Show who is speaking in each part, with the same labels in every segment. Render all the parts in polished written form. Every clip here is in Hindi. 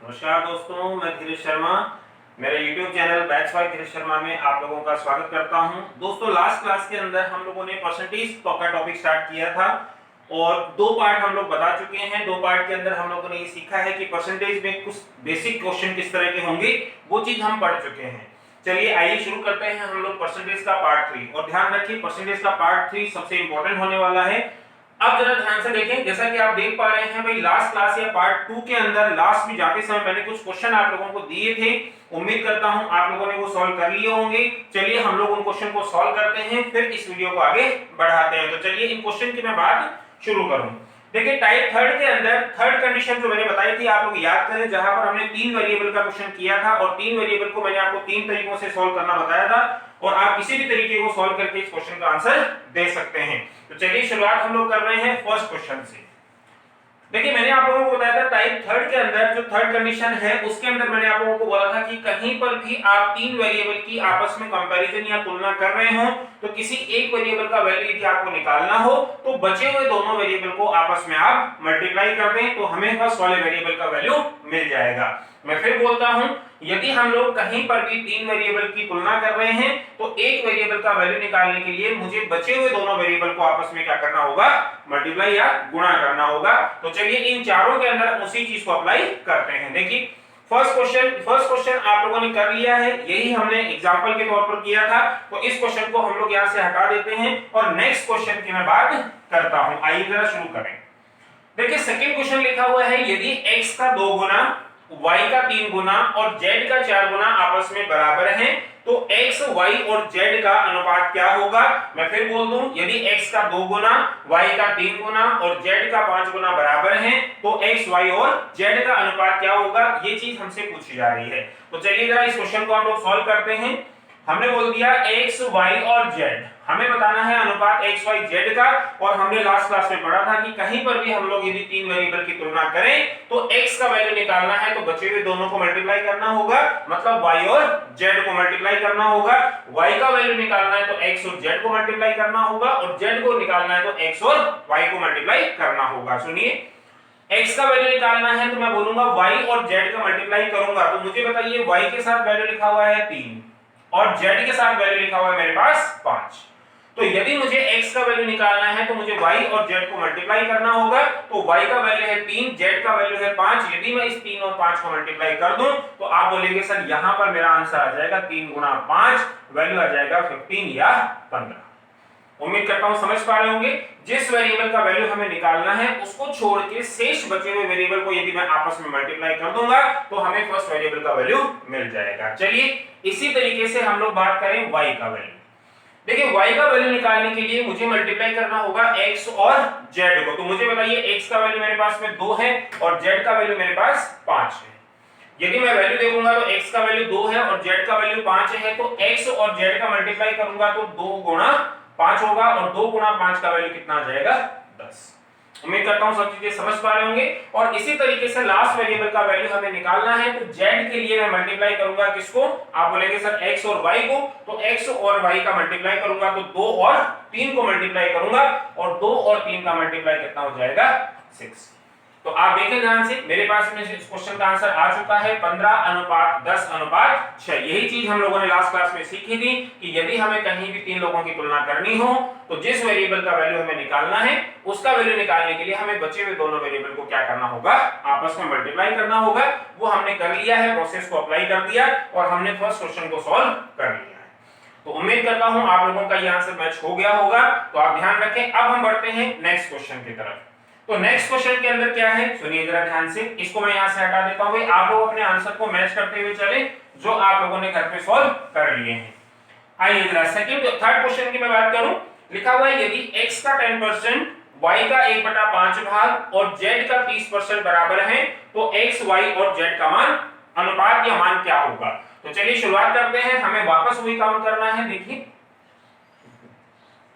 Speaker 1: नमस्कार दोस्तों, मैं धीरज शर्मा। मेरे YouTube चैनल बैच बाय धीरज शर्मा में आप लोगों का स्वागत करता हूं। दोस्तों, लास्ट क्लास के अंदर हम लोगों ने परसेंटेज का टॉपिक स्टार्ट किया था और दो पार्ट हम लोग बता चुके हैं। दो पार्ट के अंदर हम लोगों ने ये सीखा है कि परसेंटेज में कुछ बेसिक क्वेश्चन किस तरह के होंगे, वो चीज हम पढ़ चुके हैं। चलिए आइए शुरू करते हैं हम लोग परसेंटेज का पार्ट 3। और ध्यान रखिए, परसेंटेज का पार्ट 3 सबसे इंपॉर्टेंट होने वाला है। अब जरा ध्यान से देखें, जैसा कि आप देख पा रहे हैं भाई, लास्ट क्लास या पार्ट 2 के अंदर लास्ट में जाते समय मैंने कुछ क्वेश्चन आप लोगों को दिए थे। उम्मीद करता हूं आप लोगों ने वो सॉल्व कर लिए होंगे। चलिए हम लोग उन क्वेश्चन को सॉल्व करते हैं, फिर इस वीडियो को आगे बढ़ाते हैं। तो चलिए इन क्वेश्चन की मैं बात शुरू करूं। देखिए टाइप थर्ड के अंदर थर्ड कंडीशन जो मैंने बताई थी, आप लोग याद करें, जहां पर हमने 3 वेरिएबल का क्वेश्चन किया था और 3 वेरिएबल को मैंने आपको 3 तरीकों से सॉल्व करना बताया था और आप किसी भी तरीके को सॉल्व करके इस क्वेश्चन का आंसर दे सकते हैं। तो चलिए शुरुआत हम लोग कर रहे हैं फर्स्ट क्वेश्चन से। देखिए मैंने आप लोगों को बताया था टाइप थर्ड के अंदर जो थर्ड कंडीशन है उसके अंदर मैंने आप लोगों को बोला था कि कहीं पर भी आप 3 वेरिएबल की आपस में कंपैरिजन या तुलना कर रहे हो तो किसी एक वेरिएबल का वैल्यू यदि आपको निकालना हो तो बचे हुए दोनों वेरिएबल को आपस में आप मल्टीप्लाई कर दें तो हमें फर्स्ट वाले वेरिएबल का वैल्यू मिल जाएगा। मैं फिर बोलता हूं, यदि हम लोग कहीं पर भी 3 वेरिएबल की तुलना कर रहे हैं तो एक वेरिएबल का वैल्यू निकालने के लिए मुझे बचे हुए दोनों वेरिएबल को आपस में क्या करना होगा, मल्टीप्लाई या गुणा करना होगा। तो चलिए इन चारों के अंदर उसी चीज को अप्लाई करते हैं। देखिए फर्स्ट क्वेश्चन आप लोगों ने कर लिया है, यही हमने एग्जांपल के तौर पर किया था। तो इस क्वेश्चन को हम लोग यहां से हटा देते हैं और नेक्स्ट क्वेश्चन की मैं बात करता हूं। आइए जरा शुरू करें। देखिए सेकंड क्वेश्चन लिखा हुआ है, यदि x का 2 गुना y का 3 गुना और z का 4 गुना आपस में बराबर हैं तो x, y और z का अनुपात क्या होगा। मैं फिर बोल दूं, यदि x का 2 गुना y का 3 गुना और z का 5 गुना बराबर हैं तो x, y और z का अनुपात क्या होगा, ये चीज हमसे पूछी जा रही है। तो चलिए जरा इस क्वेश्चन को हम लोग सॉल्व करते हैं। हमने बोल दिया x, y और z, हमें बताना है अनुपात x, y, z का। और हमने लास्ट क्लास में पढ़ा था कि कहीं पर भी हम लोग यदि 3 वेरिएबल की तुलना करें तो x का वैल्यू निकालना है तो बचे हुए दोनों को मल्टीप्लाई करना होगा, मतलब y और z को मल्टीप्लाई करना होगा। y का वैल्यू निकालना है तो x और z को मल्टीप्लाई करना होगा और z को निकालना है तो x और y को मल्टीप्लाई करना होगा। सुनिए, x का वैल्यू निकालना है तो मैं बोलूंगा y और z का मल्टीप्लाई करूंगा। तो मुझे बताइए y के साथ वैल्यू लिखा हुआ है 3 और z के साथ वैल्यू लिखा हुआ है मेरे पास 5। तो यदि मुझे x का वैल्यू निकालना है तो मुझे y और z को मल्टीप्लाई करना होगा। तो y का वैल्यू है 3, z का वैल्यू है 5। यदि मैं इस 3 और 5 को मल्टीप्लाई कर दूं तो आप बोलेंगे सर यहां पर मेरा आंसर आ जाएगा 3 गुना 5, वैल्यू आ जाएगा 15 या 15। उम्मीद करता हूं समझ पा रहे होंगे। जिस वेरिएबल का वैल्यू हमें निकालना है उसको छोड़ के शेष बचे हुए वेरिएबल को यदि मैं आपस में मल्टीप्लाई कर दूंगा तो हमें फर्स्ट वेरिएबल का वैल्यू मिल जाएगा। चलिए इसी तरीके से हम लोग बात करें y का वैल्यू। देखिए y का वैल्यू निकालने के लिए मुझे मल्टीप्लाई करना होगा x और z को। तो मुझे बताइए x का वैल्यू मेरे पास में 2 है और z का वैल्यू मेरे पास 5 है। यदि मैं वैल्यू देखूंगा तो x का वैल्यू 2 है और z का वैल्यू 5 है तो x और z का मल्टीप्लाई करूंगा तो 2 गुना 5 होगा और 2 गुना 5 का वैल्यू कितना आ जाएगा, 10। उम्मीद करता हूं सब चीजें समझ पा रहे होंगे। और इसी तरीके से लास्ट वेरिएबल का वैल्यू हमें निकालना है तो z के लिए मैं मल्टीप्लाई करूंगा किसको, आप बोलेंगे सर x और y को। तो x और y का मल्टीप्लाई करूंगा तो 2 और 3 को मल्टीप्लाई करूंगा और 2 और 3 का मल्टीप्लाई कितना हो जाएगा, 6। तो आप देखें ध्यान से, मेरे पास में इस क्वेश्चन का आंसर आ चुका है 15:10:6। यही चीज हम लोगों ने लास्ट क्लास में सीखी थी कि यदि हमें कहीं भी 3 लोगों की तुलना करनी हो तो जिस वेरिएबल का वैल्यू हमें निकालना है उसका वैल्यू निकालने के लिए हमें बचे हुए दोनों वेरिएबल को क्या करना होगा, आपस में मल्टीप्लाई करना होगा। वो हमने कर लिया है, प्रोसेस को अप्लाई कर दिया और हमने फर्स्ट क्वेश्चन को सॉल्व कर लिया है। तो उम्मीद करता हूं आप लोगों का ये आंसर मैच हो गया होगा। तो आप ध्यान रखें। अब हम बढ़ते हैं नेक्स्ट क्वेश्चन की तरफ। तो नेक्स्ट क्वेश्चन के अंदर क्या है, सुनिए जरा ध्यान से। इसको मैं यहां से हटा देता हूं। आप लोग अपने आंसर को मैच करते हुए चले जो आप लोगों ने घर पे सॉल्व कर लिए हैं। आइए जरा थर्ड क्वेश्चन की मैं बात करूं। लिखा हुआ है यदि x का 10%, y का 1/5 भाग और z का 30% बराबर है तो x, y और z का मान, अनुपात या मान क्या होगा। तो चलिए शुरुआत करते हैं। हमें वापस वही काम करना है। देखिए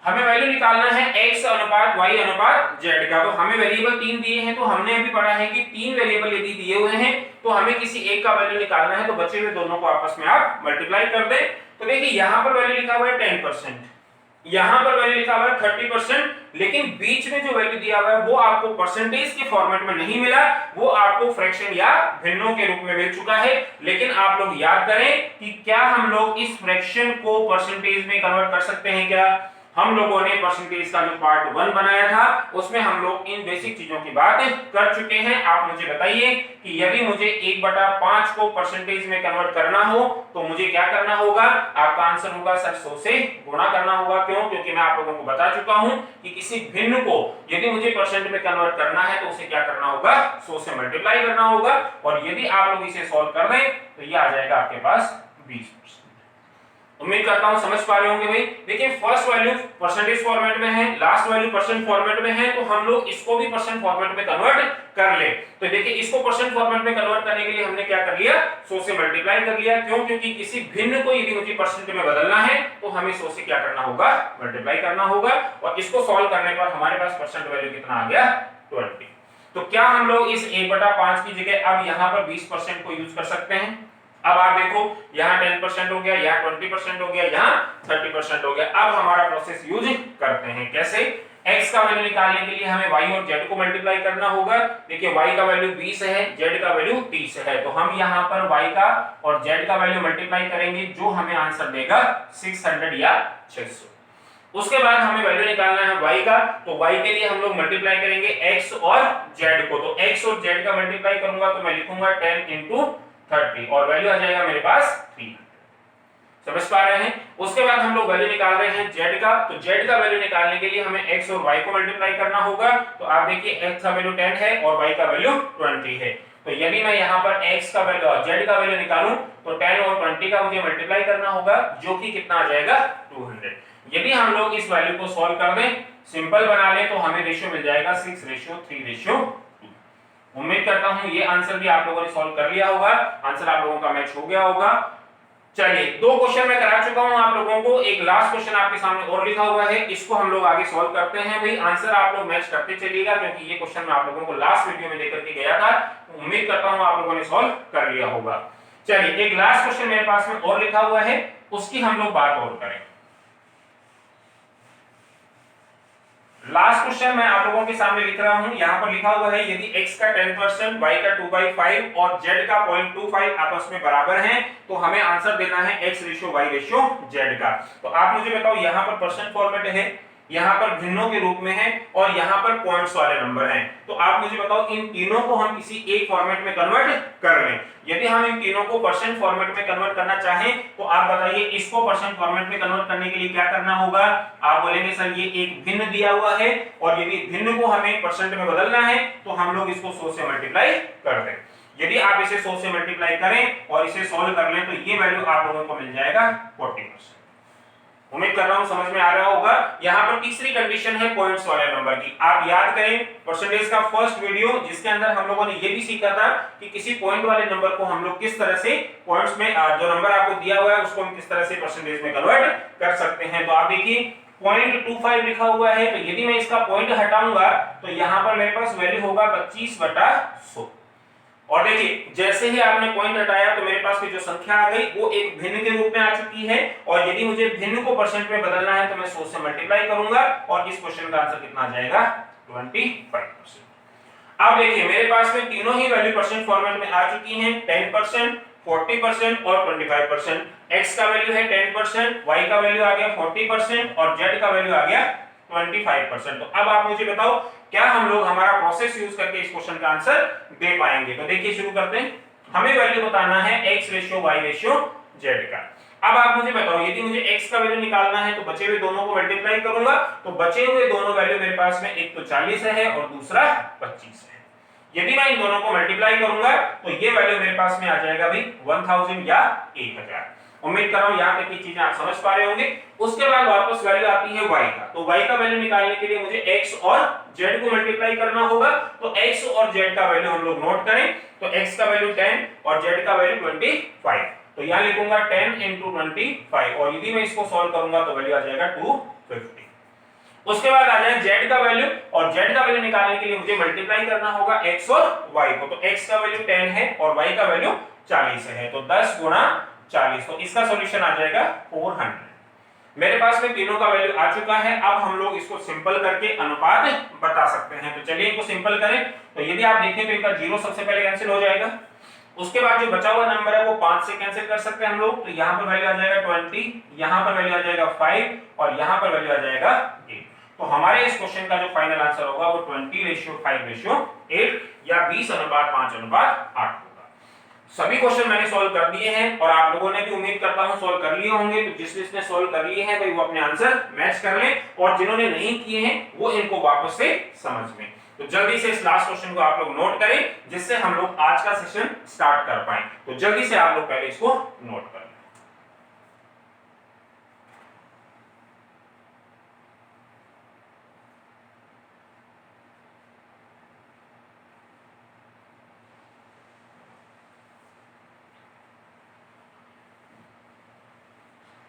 Speaker 1: हमें वैल्यू निकालना है x अनुपात y अनुपात z का। तो हमें वेरिएबल 3 दिए हैं तो हमने अभी पढ़ा है कि 3 वेरिएबल यदि दिए हुए हैं तो हमें किसी एक का वैल्यू निकालना है तो बचे हुए दोनों को आपस में आप मल्टीप्लाई कर दें। तो देखिए यहां पर वैल्यू लिखा हुआ है 10%, यहां पर वैल्यू लिखा हुआ है 30%, लेकिन बीच में जो वैल्यू दिया हुआ है वो आपको परसेंटेज के फॉर्मेट में नहीं मिला, वो आपको फ्रैक्शन या भिन्नों के रूप में मिल चुका है। लेकिन आप लोग याद करें कि क्या हम लोग इस फ्रैक्शन को परसेंटेज में कन्वर्ट कर सकते हैं क्या? हम लोगों ने परसेंटेज का जो पार्ट 1 बनाया था उसमें हम लोग इन बेसिक चीजों की बात कर चुके हैं। आप मुझे बताइए कि यदि मुझे 1/5 को परसेंटेज में कन्वर्ट करना हो तो मुझे क्या करना होगा? आपका आंसर होगा सर 100 से गुणा करना होगा। क्यों? क्योंकि मैं आप लोगों को बता चुका हूं कि किसी भिन्न को यदि मुझे परसेंट में कन्वर्ट करना है तो उसे क्या करना होगा? 100 से मल्टीप्लाई करना होगा। और यदि आप लोग इसे सॉल्व कर दें तो ये आ जाएगा आपके पास 20%। उम्मीद करता हूं समझ पा रहे होंगे भाई। देखिए फर्स्ट वैल्यू परसेंटेज फॉर्मेट में है, लास्ट वैल्यू परसेंट फॉर्मेट में है, तो हम लोग इसको भी परसेंट फॉर्मेट में कन्वर्ट कर ले। तो देखिए इसको परसेंट फॉर्मेट में कन्वर्ट करने के लिए हमने क्या कर लिया? 100 से मल्टीप्लाई कर लिया। क्यों? क्योंकि किसी भिन्न को यदि मुझे परसेंट में बदलना है तो हमें 100 से क्या करना होगा? मल्टीप्लाई करना होगा। और इसको सॉल्व करने पर हमारे पास परसेंट वैल्यू कितना आ गया? 20। तो क्या हम लोग इस 1/5 की जगह अब यहां पर 20% को यूज कर सकते हैं? अब आप देखो यहाँ 10% हो गया, यहाँ 20% हो गया, यहाँ 30% हो गया। अब हमारा प्रोसेस यूज करते हैं। कैसे? x का वैल्यू निकालने के लिए हमें y और z को मल्टीप्लाई करना होगा। देखिए y का वैल्यू 20 है, z का वैल्यू 30 है, तो हम यहाँ पर y का और z का वैल्यू मल्टीप्लाई करेंगे जो हमें आंसर देगा 600 या 600। उसके बाद हमें वैल्यू निकालना है y का, तो y के लिए हम लोग मल्टीप्लाई करेंगे x और z को। तो x और z का मल्टीप्लाई करूंगा तो मैं लिखूंगा 10 × 30 और वैल्यू आ जाएगा मेरे पास 300। समझ पा रहे हैं? उसके बाद हम लोग वैल्यू निकाल रहे हैं z का, तो z का वैल्यू निकालने के लिए हमें x और y को मल्टीप्लाई करना होगा। तो आप देखिए x का वैल्यू 10 है और y का वैल्यू 20 है। तो यदि मैं यहाँ पर x का वैल्यू और z का वैल्यू निकालूं तो 10 और 20 का मुझे मल्टीप्लाई करना होगा जो कि कितना आ जाएगा? 200। यदि हम लोग इस वैल्यू को सॉल्व कर दें, सिंपल बना लें, तो हमें रेशियो मिल जाएगा 6:3:2। उम्मीद करता हूं ये आंसर भी आप लोगों ने सॉल्व कर लिया होगा। आंसर आप लोगों का मैच हो गया होगा। चलिए 2 क्वेश्चन मैं करा चुका हूं आप लोगों को, एक लास्ट क्वेश्चन आपके सामने और लिखा हुआ है, इसको हम लोग आगे सॉल्व करते हैं। भाई आंसर आप लोग मैच करते चलिएगा क्योंकि ये क्वेश्चन मैं आप लोगों को लास्ट वीडियो में लेकर के गया था। उम्मीद करता हूं आप लोगों ने सॉल्व कर लिया होगा। चलिए एक लास्ट क्वेश्चन मेरे पास में और लिखा हुआ है, उसकी हम लोग बात और करें। लास्ट क्वेश्चन मैं आप लोगों के सामने लिख रहा हूं, यहां पर लिखा हुआ है यदि x का 10%, y का 2/5 और z का 0.25 आपस में बराबर हैं तो हमें आंसर देना है x:y:z का। तो आप मुझे बताओ यहां पर परसेंट फॉर्मेट है, यहां पर भिन्नों के रूप में है और यहां पर पॉइंट्स वाले नंबर हैं। तो आप मुझे बताओ इन तीनों को हम किसी एक फॉर्मेट में कन्वर्ट कर लें। यदि हम इन तीनों को परसेंट फॉर्मेट में कन्वर्ट करना चाहें तो आप बताइए इसको परसेंट फॉर्मेट में कन्वर्ट करने के लिए क्या करना होगा? आप बोलेंगे सर ये एक भिन्न दिया हुआ है और यदि भिन्न को हमें परसेंट में बदलना है तो हम लोग इसको 100 से मल्टीप्लाई कर दें। यदि आप इसे 100 से मल्टीप्लाई करें और इसे सॉल्व कर लें तो ये वैल्यू आप लोगों को मिल जाएगा 40%। उम्मीद कर रहा हूं समझ में आ रहा होगा। यहां पर तीसरी कंडीशन है पॉइंट्स वाले नंबर की। आप याद करें परसेंटेज का फर्स्ट वीडियो जिसके अंदर हम लोगों ने ये भी सीखा था कि किसी पॉइंट वाले नंबर को हम लोग किस तरह से पॉइंट्स में जो नंबर आपको दिया हुआ है उसको हम किस तरह से परसेंटेज में कन्वर्ट कर सकते हैं। तो आप देखिए 0.25 लिखा हुआ है, तो यदि मैं इसका पॉइंट हटाऊंगा तो यहां पर मेरे पास वैल्यू होगा 25/100। और देखिए जैसे ही आपने पॉइंट हटाया तो मेरे पास की जो संख्या आ गई वो एक भिन्न के रूप में आ चुकी है और यदि मुझे भिन्न को परसेंट में बदलना है तो मैं 100 से मल्टीप्लाई करूंगा और इस क्वेश्चन का आंसर कितना आ जाएगा? 25%। अब देखिए मेरे पास में तीनों ही वैल्यू परसेंट फॉर्मेट में आ चुकी हैं, 10%, 40% और 25%। x का वैल्यू है 10%, y का वैल्यू आ गया 40% और z का वैल्यू आ गया 25%। तो अब आप मुझे बताओ क्या हम लोग हमारा प्रोसेस यूज करके इस क्वेश्चन का आंसर दे पाएंगे? तो देखिए शुरू करते हैं। हमें वैल्यू बताना है x:y:z का। अब आप मुझे बताओ यदि मुझे x का वैल्यू निकालना है तो बचे हुए दोनों को मल्टीप्लाई करूंगा, तो बचे हुए दोनों वैल्यू मेरे पास में एक तो 40 है और दूसरा 25 है। यदि मैं इन दोनों को मल्टीप्लाई करूंगा तो ये वैल्यू मेरे पास में आ जाएगा भाई 1000 या 1000। उम्मीद कर रहा हूं यहां तक की चीजें आप समझ पा रहे होंगे। उसके बाद वापस वैल्यू आती है y का, तो y का वैल्यू निकालने के लिए मुझे x और z को मल्टीप्लाई करना होगा। तो x और z का वैल्यू हम लोग नोट करें, तो x का वैल्यू 10 और z का वैल्यू 25। तो यहां लिखूंगा 10 × 25 और यदि मैं इसको सॉल्व करूंगा तो वैल्यू आ जाएगा 250। उसके बाद आ जाए z का वैल्यू और z का वैल्यू निकालने के लिए मुझे मल्टीप्लाई करना होगा x और y को। तो x का वैल्यू 10 है और y का वैल्यू 40 है, तो 10 × 40, तो इसका सॉल्यूशन आ जाएगा 400। मेरे पास में तीनों का वैल्यू आ चुका है। अब हम लोग इसको सिंपल करके अनुपात बता सकते हैं। तो चलिए इनको सिंपल करें। तो यदि आप देखें तो इनका 0 सबसे पहले कैंसिल हो जाएगा, उसके बाद जो बचा हुआ नंबर है वो 5 से कैंसिल कर सकते हैं हम लोग। तो यहाँ पर वैल्यू आ जाएगा 20, यहाँ पर वैल्यू आ जाएगा 5 और यहाँ पर वैल्यू आ जाएगा 8। तो हमारे इस क्वेश्चन का जो फाइनल आंसर होगा वो 20:5:8 या 20:5:8 होगा। सभी क्वेश्चन मैंने सॉल्व कर दिए हैं और आप लोगों ने भी उम्मीद करता हूं सॉल्व कर लिए होंगे। तो जिसने सॉल्व कर लिए हैं भाई वो अपने आंसर मैच कर लें और जिन्होंने नहीं किए हैं वो इनको वापस से समझ लें। तो जल्दी से इस लास्ट क्वेश्चन को आप लोग नोट करें जिससे हम लोग आज का सेशन स्टार्ट कर पाएं। तो जल्दी से आप लोग पहले इसको नोट करें।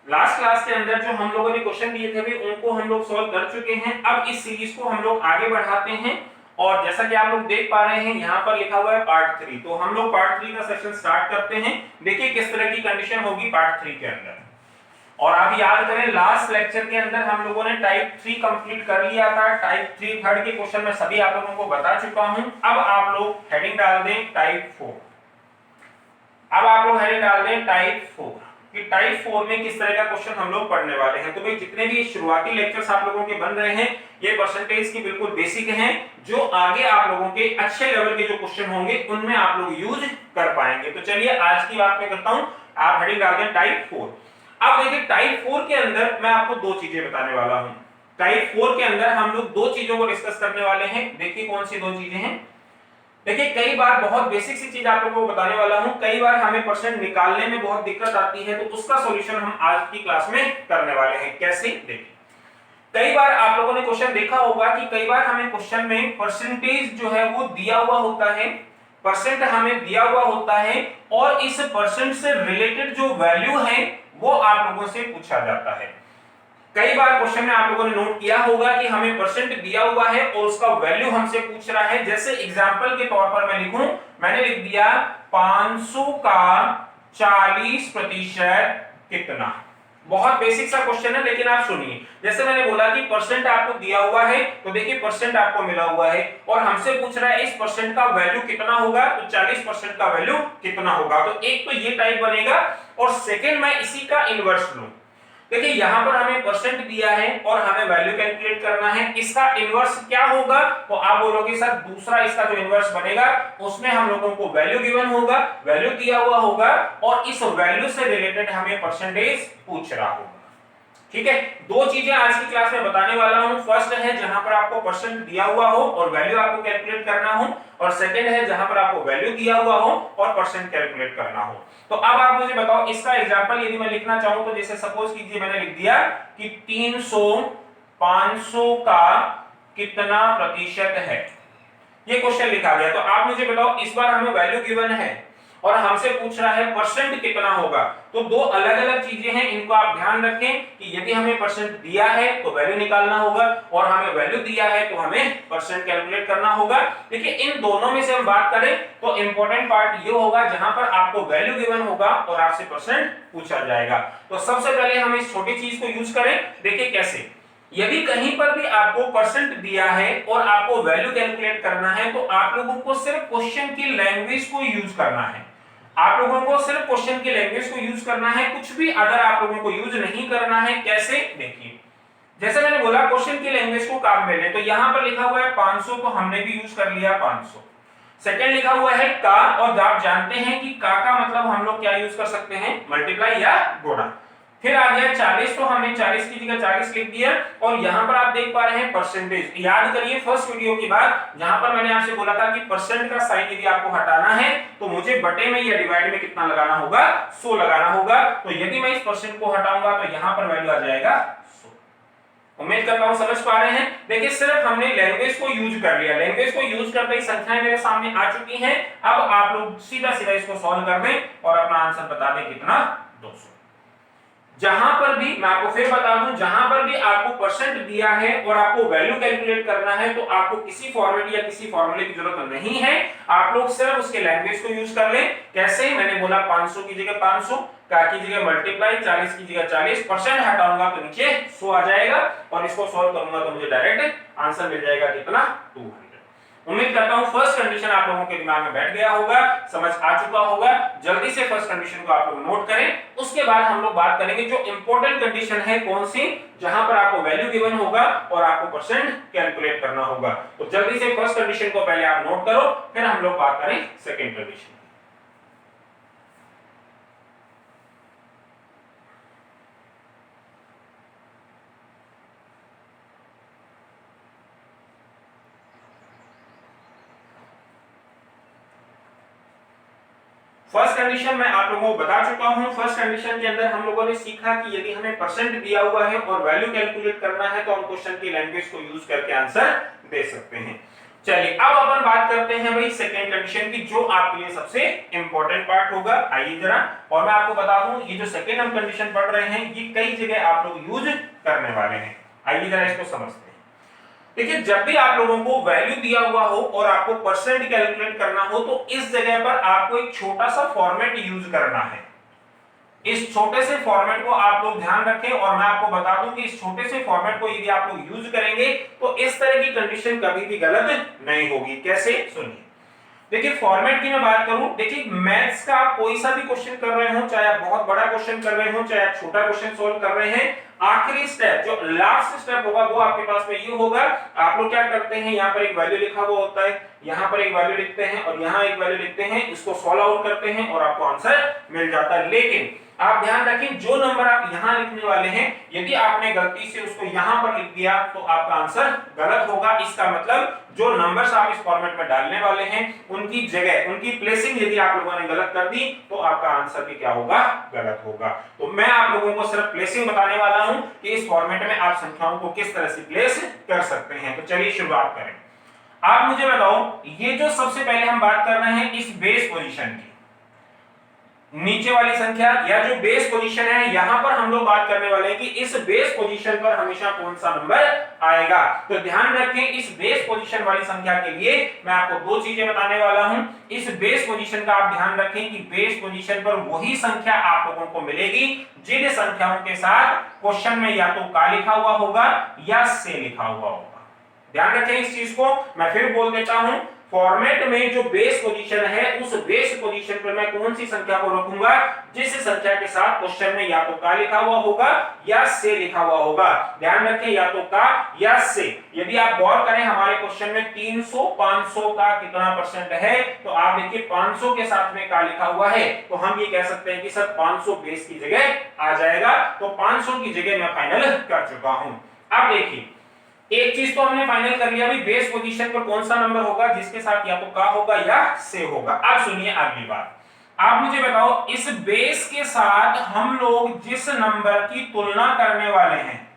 Speaker 1: लास्ट क्लास के अंदर जो हम लोगों ने क्वेश्चन दिए थे भी उनको हम लोग सॉल्व कर चुके हैं। अब इस सीरीज को हम लोग आगे बढ़ाते हैं और जैसा कि आप लोग देख पा रहे हैं यहाँ पर लिखा हुआ है पार्ट 3। तो हम लोग पार्ट 3 का सेशन स्टार्ट करते हैं। देखिए किस तरह की कंडीशन होगी पार्ट 3 के अंदर। और आप याद करें लास्ट लेक्चर के अंदर हम लोगों ने टाइप 3 कंप्लीट कर लिया था। टाइप 3 थर्ड के क्वेश्चन में सभी आप लोगों को बता चुका हूं। अब आप लोग हेडिंग डाल दें टाइप 4। अब आप लोग हेडिंग डाल दें टाइप 4 कि टाइप 4 में किस तरह का क्वेश्चन हम लोग पढ़ने वाले हैं। तो भाई जितने भी शुरुआती लेक्चर्स आप लोगों के बन रहे हैं ये परसेंटेज की बिल्कुल बेसिक हैं, जो आगे आप लोगों के अच्छे लेवल के जो क्वेश्चन होंगे उनमें आप लोग यूज कर पाएंगे। तो चलिए आज की बात मैं करता हूं। आप हेडिंग डाल दें टाइप 4। अब देखिए टाइप 4 के अंदर मैं आपको दो चीजें बताने वाला हूं। टाइप 4 के अंदर हम लोग दो चीजों को डिस्कस करने वाले हैं। देखिए कौन सी दो चीजें हैं। देखिए कई बार बहुत बेसिक सी चीज आप लोगों को बताने वाला हूं। कई बार हमें परसेंट निकालने में बहुत दिक्कत आती है तो उसका सॉल्यूशन हम आज की क्लास में करने वाले हैं। कैसे? देखिए कई बार आप लोगों ने क्वेश्चन देखा होगा कि कई बार हमें क्वेश्चन में परसेंटेज जो है वो दिया हुआ होता है, परसेंट हमें दिया हुआ होता है और इस परसेंट से रिलेटेड जो वैल्यू है वो आप लोगों से पूछा जाता है। कई बार क्वेश्चन में आप लोगों ने नोट किया होगा कि हमें परसेंट दिया हुआ है और उसका वैल्यू हमसे पूछ रहा है। जैसे एग्जांपल के तौर पर मैं लिखूं, मैंने लिख दिया 500 का 40% कितना। बहुत बेसिक सा क्वेश्चन है लेकिन आप सुनिए। जैसे मैंने बोला कि परसेंट आपको दिया हुआ है तो देखिए परसेंट आपको मिला हुआ है और हमसे पूछ रहा है इस परसेंट का वैल्यू कितना होगा। तो 40% का वैल्यू कितना होगा। तो एक तो ये टाइप बनेगा और सेकंड मैं इसी का इनवर्स लूं। देखिए यहां पर हमें परसेंट दिया है और हमें वैल्यू कैलकुलेट करना है। इसका इनवर्स क्या होगा? तो आप बोलोगे सर दूसरा इसका जो इनवर्स बनेगा उसमें हम लोगों को वैल्यू गिवन होगा, वैल्यू दिया हुआ होगा और इस वैल्यू से रिलेटेड हमें परसेंटेज पूछ रहा होगा। ठीक है, दो चीजें आज की क्लास में बताने वाला हूं। फर्स्ट है जहां पर आपको परसेंट दिया हुआ हो और वैल्यू आपको कैलकुलेट करना हो और सेकंड है जहां पर आपको वैल्यू दिया हुआ हो और परसेंट कैलकुलेट करना हो। तो अब आप मुझे बताओ इसका एग्जांपल यदि मैं लिखना चाहूं तो जैसे सपोज कीजिए मैंने लिख दिया कि 300 500 का कितना प्रतिशत है। ये क्वेश्चन लिखा गया। तो आप मुझे बताओ इस बार हमें वैल्यू गिवन है और हमसे पूछ रहा है परसेंट कितना होगा। तो दो अलग-अलग चीजें हैं, इनको आप ध्यान रखें कि यदि हमें परसेंट दिया है तो वैल्यू निकालना होगा और हमें वैल्यू दिया है तो हमें परसेंट कैलकुलेट करना होगा। देखिए इन दोनों में से हम बात करें तो इंपॉर्टेंट पार्ट ये होगा जहां पर आपको वैल्यू गिवन होगा और आपसे परसेंट पूछा जाएगा। तो सबसे पहले हम इस छोटी चीज को यूज करें। देखिए कैसे, यदि कहीं पर भी आपको परसेंट दिया है और आपको वैल्यू कैलकुलेट करना है तो आप लोगों को सिर्फ क्वेश्चन की लैंग्वेज को यूज करना है। आप लोगों को सिर्फ क्वेश्चन की लैंग्वेज को यूज करना है, कुछ भी अदर आप लोगों को यूज नहीं करना है। कैसे? देखिए जैसे मैंने बोला क्वेश्चन की लैंग्वेज को काम में ले, तो यहां पर लिखा हुआ है 500 तो हमने भी यूज कर लिया 500। सेकंड लिखा हुआ है का और आप जानते हैं कि का मतलब हम लोग क्या यूज कर सकते हैं, मल्टीप्लाई या गुणा। फिर आ गया 40 तो हमने 40 की जगह 40 लिख दिया और यहां पर आप देख पा रहे हैं परसेंटेज। याद करिए फर्स्ट वीडियो के बाद जहां पर मैंने आपसे बोला था कि परसेंट का साइन यदि आपको हटाना है तो मुझे बटे में या डिवाइड में कितना लगाना होगा, 100 लगाना होगा। तो यदि मैं इस परसेंट को हटाऊंगा तो यहां पर वैल्यू आ जाएगा 100। उम्मीद करता हूं समझ पा रहे हैं। देखिए सिर्फ हमने लैंग्वेज को यूज कर लिया, लैंग्वेज को यूज करते ही संख्याएं मेरे सामने आ चुकी हैं। अब आप लोग सीधा सीधा इसको सॉल्व कर दें और अपना आंसर बता दें कितना, 200। जहां पर भी मैं आपको फिर बता दूं, जहां पर भी आपको परसेंट दिया है और आपको वैल्यू कैलकुलेट करना है तो आपको किसी फॉर्मेट या किसी फॉर्मूले की जरूरत नहीं है। आप लोग सिर्फ उसके लैंग्वेज को यूज कर लें। कैसे? मैंने बोला 500 की जगह 500, का की जगह मल्टीप्लाई, 40 की जगह 40, परसेंट हटाऊंगा तो नीचे 100 आ जाएगा और इसको सॉल्व करूंगा तो मुझे डायरेक्ट आंसर मिल जाएगा कितना, 200। उम्मीद करता हूं फर्स्ट कंडीशन आप लोगों के दिमाग में बैठ गया होगा, समझ आ चुका होगा। जल्दी से फर्स्ट कंडीशन को आप लोग नोट करें। उसके बाद हम लोग बात करेंगे जो इंपॉर्टेंट कंडीशन है कौन सी, जहां पर आपको वैल्यू गिवन होगा और आपको परसेंट कैलकुलेट करना होगा। तो जल्दी से फर्स्ट कंडीशन को पहले आप नोट करो, फिर हम लोग बात करें सेकंड कंडीशन। फर्स्ट कंडीशन मैं आप लोगों को बता चुका हूं। फर्स्ट कंडीशन के अंदर हम लोगों ने सीखा कि यदि हमें परसेंट दिया हुआ है और वैल्यू कैलकुलेट करना है तो हम क्वेश्चन की लैंग्वेज को यूज करके आंसर दे सकते हैं। चलिए अब अपन बात करते हैं भाई सेकंड कंडीशन की, जो आपके लिए सबसे इंपॉर्टेंट पार्ट होगा। आइए जरा, और मैं आपको बता दूं ये जो सेकंड हम कंडीशन पढ़ रहे हैं ये कई जगह आप लोग यूज करने वाले हैं। आइए जरा इसको समझते हैं। देखिए, जब भी आप लोगों को वैल्यू दिया हुआ हो और आपको परसेंट कैलकुलेट करना हो तो इस जगह पर आपको एक छोटा सा फॉर्मेट यूज करना है। इस छोटे से फॉर्मेट को आप लोग ध्यान रखें और मैं आपको बता दूं कि इस छोटे से फॉर्मेट को यदि आप लोग यूज करेंगे तो इस तरह की कंडीशन कभी भी गलत नहीं होगी। कैसे? सुनिए। देखिए, फॉर्मेट की मैं बात करूं, देखिए मैथ्स का आप कोई सा भी क्वेश्चन कर रहे हो, चाहे आप बहुत बड़ा क्वेश्चन कर रहे हो, चाहे आप छोटा क्वेश्चन सॉल्व कर रहे हैं, आखिरी स्टेप जो लास्ट स्टेप होगा वो आपके पास में ये होगा। आप लोग क्या करते हैं, यहाँ पर एक वैल्यू लिखा हुआ होता है, यहाँ पर एक वैल्यू लिखते हैं और यहाँ एक वैल्यू लिखते हैं, इसको सॉल्व आउट करते हैं और आपको आंसर मिल जाता है। लेकिन आप ध्यान रखें, जो नंबर आप यहाँ लिखने वाले हैं यदि आपने गलती से उसको यहाँ पर लिख दिया तो आपका आंसर गलत होगा। इसका मतलब जो नंबर्स आप इस फॉर्मेट में डालने वाले हैं उनकी जगह, उनकी प्लेसिंग यदि आप लोगों ने गलत कर दी तो आपका आंसर भी क्या होगा, गलत होगा। तो मैं आप लोगों को सिर्फ प्लेसिंग बताने वाला हूं कि इस फॉर्मेट में आप संख्याओं को किस तरह से प्लेस कर सकते हैं। तो चलिए शुरुआत करें। आप मुझे बताओ, ये जो सबसे पहले हम बात कर रहे हैं इस बेस पोजीशन की, नीचे वाली संख्या या जो बेस पोजीशन है, यहां पर हम लोग बात करने वाले हैं कि इस बेस पोजीशन पर हमेशा कौन सा नंबर आएगा। तो ध्यान रखें, इस बेस पोजीशन वाली संख्या के लिए मैं आपको दो चीजें बताने वाला हूं। इस बेस पोजीशन का आप ध्यान रखें कि बेस पोजीशन पर वही संख्या आप लोगों को मिलेगी जिन संख्याओं के साथ क्वेश्चन में या तो का लिखा हुआ होगा या से लिखा हुआ होगा। ध्यान रखें इस चीज को, मैं फिर बोल देता हूं। फॉर्मेट में जो बेस पोजीशन है उस बेस पोजीशन पर मैं कौन सी संख्या को रखूंगा जिस संख्या के साथ क्वेश्चन में या तो का लिखा हुआ होगा या से लिखा हुआ होगा। ध्यान रखें, या तो का या से। यदि आप गौर करें हमारे क्वेश्चन में 300 500 का कितना परसेंट है, तो आप देखिए 500 के साथ में का लिखा हुआ है तो हम ये कह सकते हैं कि सर 500 बेस की जगह आ जाएगा। तो 500 की जगह मैं फाइनल कर चुका हूं। अब देखिए, एक चीज तो हमने फाइनल कर लिया, भी बेस पोजीशन पर कौन सा नंबर होगा जिसके साथ या तो का होगा या से होगा। अब सुनिए अगली बात, आप मुझे बताओ इस बेस के साथ हम लोग जिस नंबर की तुलना करने वाले हैं,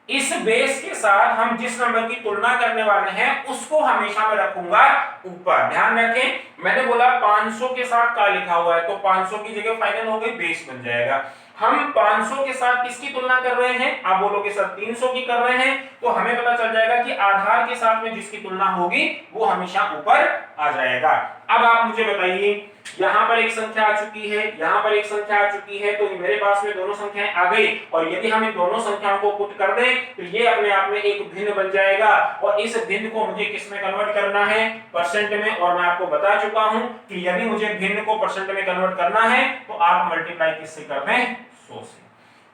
Speaker 1: इस बेस के साथ हम जिस नंबर की तुलना करने वाले हैं उसको हमेशा मैं रखूंगा ऊपर। ध्यान रखें, मैंने बोला 500 के साथ का लिखा हुआ है तो 500 की जगह फाइनल हो गई, बेस बन जाएगा। हम 500 के साथ किसकी तुलना कर रहे हैं, आप बोलोगे सर 300 की कर रहे हैं, तो हमें पता चल जाएगा कि आधार के साथ में जिसकी तुलना होगी वो हमेशा ऊपर आ जाएगा। अब आप मुझे बताइए, यहां पर एक संख्या आ चुकी है, यहां पर एक संख्या आ चुकी है, तो मेरे पास में दोनों संख्याएं आ गई और यदि हम इन दोनों संख्याओं को पुट कर दें तो ये अपने आप में एक भिन्न बन जाएगा और इस भिन्न को मुझे किस में कन्वर्ट करना है, परसेंट में। और मैं आपको बता चुका हूं कि यदि मुझे भिन्न को परसेंट में कन्वर्ट करना है तो आप मल्टीप्लाई किससे कर दें, 100 से।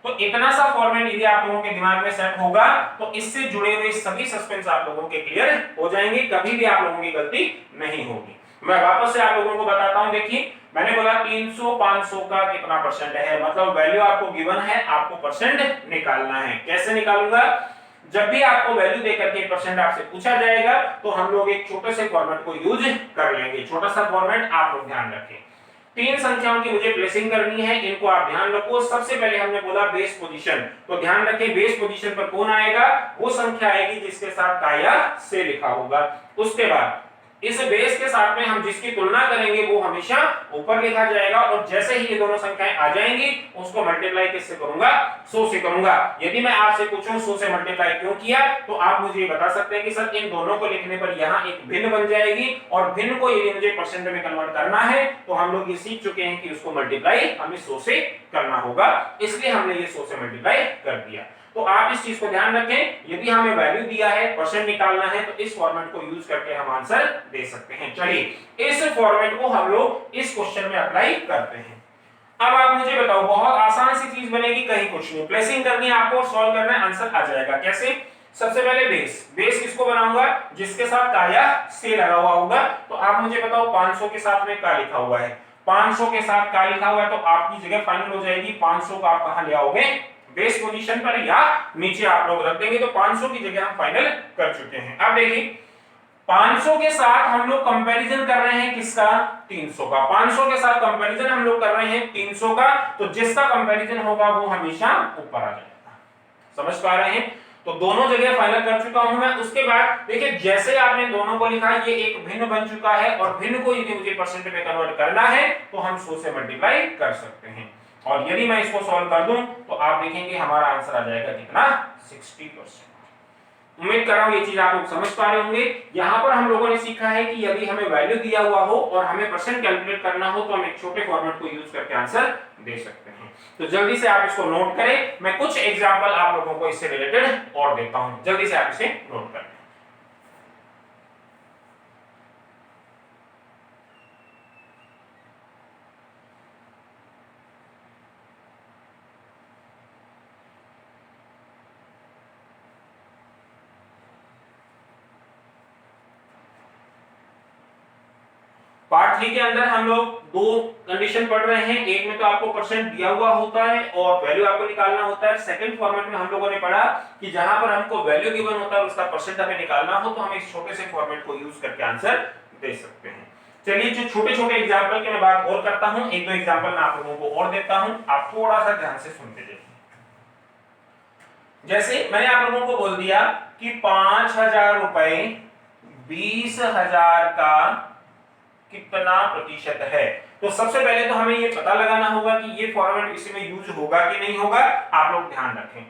Speaker 1: तो इतना सा फॉर्मेट यदि आप लोगों के दिमाग में सेट होगा तो इससे जुड़े हुए सभी सस्पेंस आप लोगों के क्लियर हो जाएंगे, कभी भी आप लोगों की गलती नहीं होगी। मैं वापस से आप लोगों को बताता हूं। देखिए, मैंने बोला 300 500 का कितना परसेंट है, मतलब वैल्यू आपको गिवन है, आपको परसेंट निकालना है। कैसे निकालूंगा, जब भी आपको वैल्यू देकर के परसेंट आपसे पूछा जाएगा तो हम लोग एक छोटे से फॉर्मेट को यूज कर लेंगे। छोटा सा फॉर्मेट आप लोग ध्यान रखें। तीन संख्याओं की मुझे प्लेसिंग करनी है, इनको आप ध्यान रखो। सबसे पहले हमने बोला बेस पोजीशन, तो ध्यान रखें बेस पोजीशन पर कौन आएगा, वो संख्या आएगी जिसके साथ का या से लिखा होगा। उसके बाद इस बेस के साथ में हम जिसकी तुलना करेंगे वो हमेशा ऊपर लिखा जाएगा, और जैसे ही ये दोनों संख्याएं आ जाएंगी उसको मल्टीप्लाई किससे करूंगा, 100 से करूंगा। यदि मैं आपसे पूछूं 100 से मल्टीप्लाई क्यों किया, तो आप मुझे ये बता सकते हैं कि सर इन दोनों को लिखने पर यहाँ एक भिन्न बन जाएगी, और भिन्न को यदि मुझे परसेंट में कन्वर्ट करना है तो हम लोग ये सीख चुके हैं कि उसको मल्टीप्लाई हमें 100 से करना होगा, इसलिए हमने ये 100 से मल्टीप्लाई कर दिया। तो आप इस चीज को ध्यान रखें, यदि हमें वैल्यू दिया है, परसेंट निकालना है, तो इस फॉर्मेट को यूज करके हम आंसर दे सकते हैं। चलिए इस फॉर्मेट को हम लोग इस क्वेश्चन में अप्लाई करते हैं। अब आप मुझे बताओ, बहुत आसान सी चीज बनेगी, कहीं कुछ नहीं, प्लेसिंग करनी है आपको, सॉल्व करना है, आंसर आ जाएगा। कैसे? सबसे पहले बेस किसको बनाऊंगा, जिसके साथ का या से लगा हुआ होगा। तो आप मुझे बताओ 500 के साथ में का लिखा हुआ है, 500 के साथ का लिखा हुआ है, तो आपकी जगह फाइनल हो जाएगी 500 का आप कहां ले आओगे, बेस पोजीशन पर, या नीचे आप लोग रख देंगे, तो 500 की जगह हम फाइनल कर चुके हैं। अब देखिए 500 के साथ हम लोग कंपैरिजन कर रहे हैं किसका, 300 का। 500 के साथ कंपैरिजन हम लोग कर रहे हैं 300 का, तो जिसका कंपैरिजन होगा वो हमेशा ऊपर आ जाएगा। समझ पा रहे हैं? तो दोनों जगह फाइनल कर चुका हूं मैं। उसके बाद देखिए जैसे आपने दोनों को लिखा, ये एक भिन्न बन चुका है, और भिन्न को यदि मुझे परसेंट में कन्वर्ट करना है तो हम 100 से मल्टीप्लाई कर सकते हैं, और यदि मैं इसको सॉल्व कर दूं तो आप देखेंगे हमारा आंसर आ जाएगा कितना, 60%। उम्मीद कर रहा हूं ये चीज आप लोग समझ पा रहे होंगे। यहां पर हम लोगों ने सीखा है कि यदि हमें वैल्यू दिया हुआ हो और हमें परसेंट कैलकुलेट करना हो तो हम एक छोटे फॉर्मेट को यूज करके आंसर दे सकते हैं। तो जल्दी से आप इसको नोट करें, मैं कुछ एग्जांपल आप लोगों को इससे रिलेटेड और देता हूं, जल्दी से आप इसे नोट करें। पार्ट 3 के अंदर हम लोग दो कंडीशन पढ़ रहे हैं, एक में तो आपको परसेंट दिया हुआ होता है और वैल्यू आपको निकालना होता है। सेकंड फॉर्मेट में हम लोगों ने पढ़ा कि जहां पर हमको वैल्यू गिवन होता है उसका परसेंट हमें निकालना हो तो हम इस छोटे से फॉर्मेट को यूज करके आंसर दे सकते हैं। चलिए जो छोटे-छोटे एग्जांपल की मैं बात और करता हूं, एक दो एग्जांपल मैं आप लोगों को और देता हूं, आप थोड़ा सा ध्यान से सुनते जाइए। जैसे मैंने आप लोगों को बोल दिया कि 5000 रुपए 20000 का कितना प्रतिशत है, तो सबसे पहले तो हमें ये पता लगाना होगा कि ये फॉर्मेट इसमें यूज होगा कि नहीं होगा। आप लोग ध्यान रखें,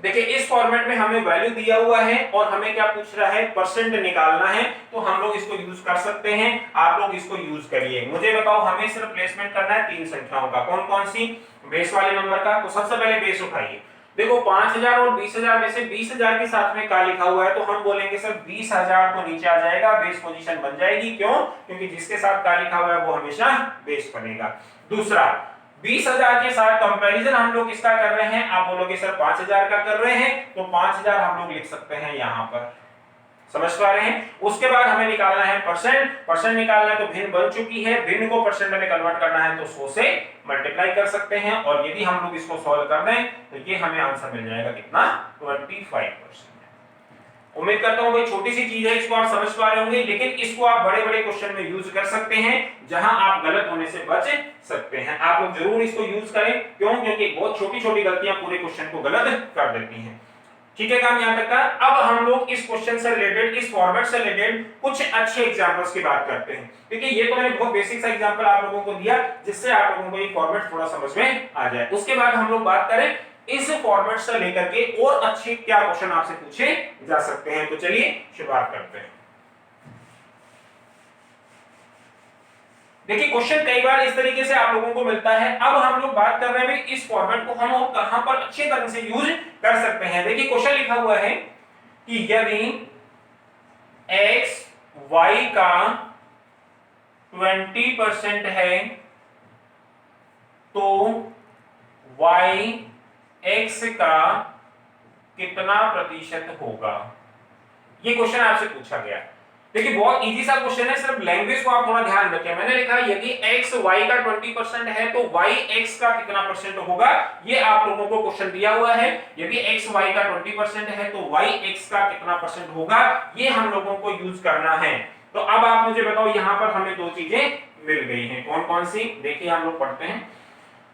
Speaker 1: देखिए इस फॉर्मेट में हमें वैल्यू दिया हुआ है और हमें क्या पूछ रहा है, परसेंट निकालना है, तो हम लोग इसको यूज कर सकते हैं। आप लोग इसको यूज करिए। मुझे बताओ हमें सिर्फ प्लेसमेंट करना है तीन संख्याओं का, कौन कौन सी, बेस वाले नंबर का। तो सबसे पहले बेस उठाइए, देखो 5000 और 20000 में से 20000 के साथ में क्या लिखा हुआ है, तो हम बोलेंगे सर 20000 तो नीचे आ जाएगा, बेस पोजीशन बन जाएगी। क्यों? क्योंकि जिसके साथ क्या लिखा हुआ है वो हमेशा बेस बनेगा। दूसरा 20000 के साथ कंपैरिजन हम लोग किसका कर रहे हैं, आप बोलोगे सर 5000 का कर रहे हैं, तो 5000 हम लोग लिख सकते हैं यहां पर। समझ पा रहे हैं? उसके बाद हमें निकालना है परसेंट, परसेंट निकालना है तो भिन्न बन चुकी है, भिन्न को परसेंट में कन्वर्ट करना है तो 100 से मल्टीप्लाई कर सकते हैं, और यदि हम लोग इसको सॉल्व कर दें तो ये हमें आंसर मिल जाएगा कितना, 25%। उम्मीद करता हूं भाई छोटी सी चीज है, इसको आप समझ पा रहे होंगे, लेकिन इसको आप बड़े बड़े क्वेश्चन में यूज कर सकते हैं जहां आप गलत होने से बच सकते हैं। आप लोग जरूर इसको यूज करें। क्यों? क्योंकि बहुत छोटी छोटी गलतियां पूरे क्वेश्चन को गलत कर देती हैं। ठीक है, काम यहां तक का। अब हम लोग इस क्वेश्चन से रिलेटेड, इस फॉर्मेट से रिलेटेड कुछ अच्छे एग्जांपल्स की बात करते हैं। देखिए ये तो मैंने बहुत बेसिक सा एग्जांपल आप लोगों को दिया जिससे आप लोगों को ये फॉर्मेट थोड़ा समझ में आ जाए। उसके बाद हम लोग बात करें इस फॉर्मेट से लेकर के और अच्छे क्या क्वेश्चन आपसे पूछे जा सकते हैं। तो चलिए शुरुआत करते हैं। देखिए क्वेश्चन कई बार इस तरीके से आप लोगों को मिलता है। अब हम लोग बात कर रहे हैं इस फॉर्मेट को हम और कहां पर अच्छे तरह से यूज कर सकते हैं। देखिए क्वेश्चन लिखा हुआ है कि यदि x y का 20% है तो y x का कितना प्रतिशत होगा। ये क्वेश्चन आपसे पूछा गया। देखिए बहुत इजी सा क्वेश्चन है, सिर्फ लैंग्वेज को आप थोड़ा ध्यान रखें। मैंने लिखा यदि x y का 20% है तो y x का कितना परसेंट होगा। ये आप लोगों को क्वेश्चन दिया हुआ है। यदि x y का 20% है तो y x का कितना परसेंट होगा, ये हम लोगों को यूज करना है। तो अब आप मुझे बताओ यहां पर हमें दो चीजें मिल गई हैं, कौन कौन सी, देखिए हम लोग पढ़ते हैं।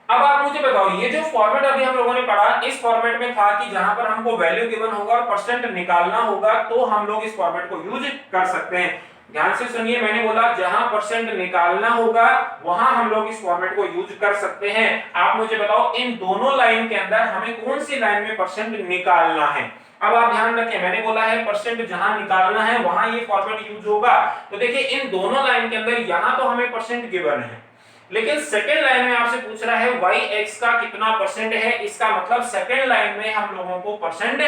Speaker 1: अब आप मुझे बताओ ये जो फॉर्मेट अभी हम लोगों ने पढ़ा, इस फॉर्मेट में था कि जहां पर हमको वैल्यू गिवन होगा और परसेंट निकालना होगा तो हम लोग इस फॉर्मेट को यूज कर सकते हैं। ध्यान से सुनिए, मैंने बोला जहां परसेंट निकालना होगा वहां हम लोग इस फॉर्मेट को यूज कर सकते हैं। आप मुझे बताओ इन दोनों लाइन के अंदर हमें कौन सी लाइन में परसेंट निकालना है। अब आप ध्यान रखें, मैंने बोला है परसेंट जहां निकालना है वहां ये फॉर्मेट यूज होगा। तो देखिए इन दोनों लाइन के अंदर यहां तो हमें परसेंट गिवन है, लेकिन सेकेंड लाइन में आपसे पूछ रहा है y(x) का कितना परसेंट है। इसका मतलब सेकेंड लाइन में हम लोगों को परसेंट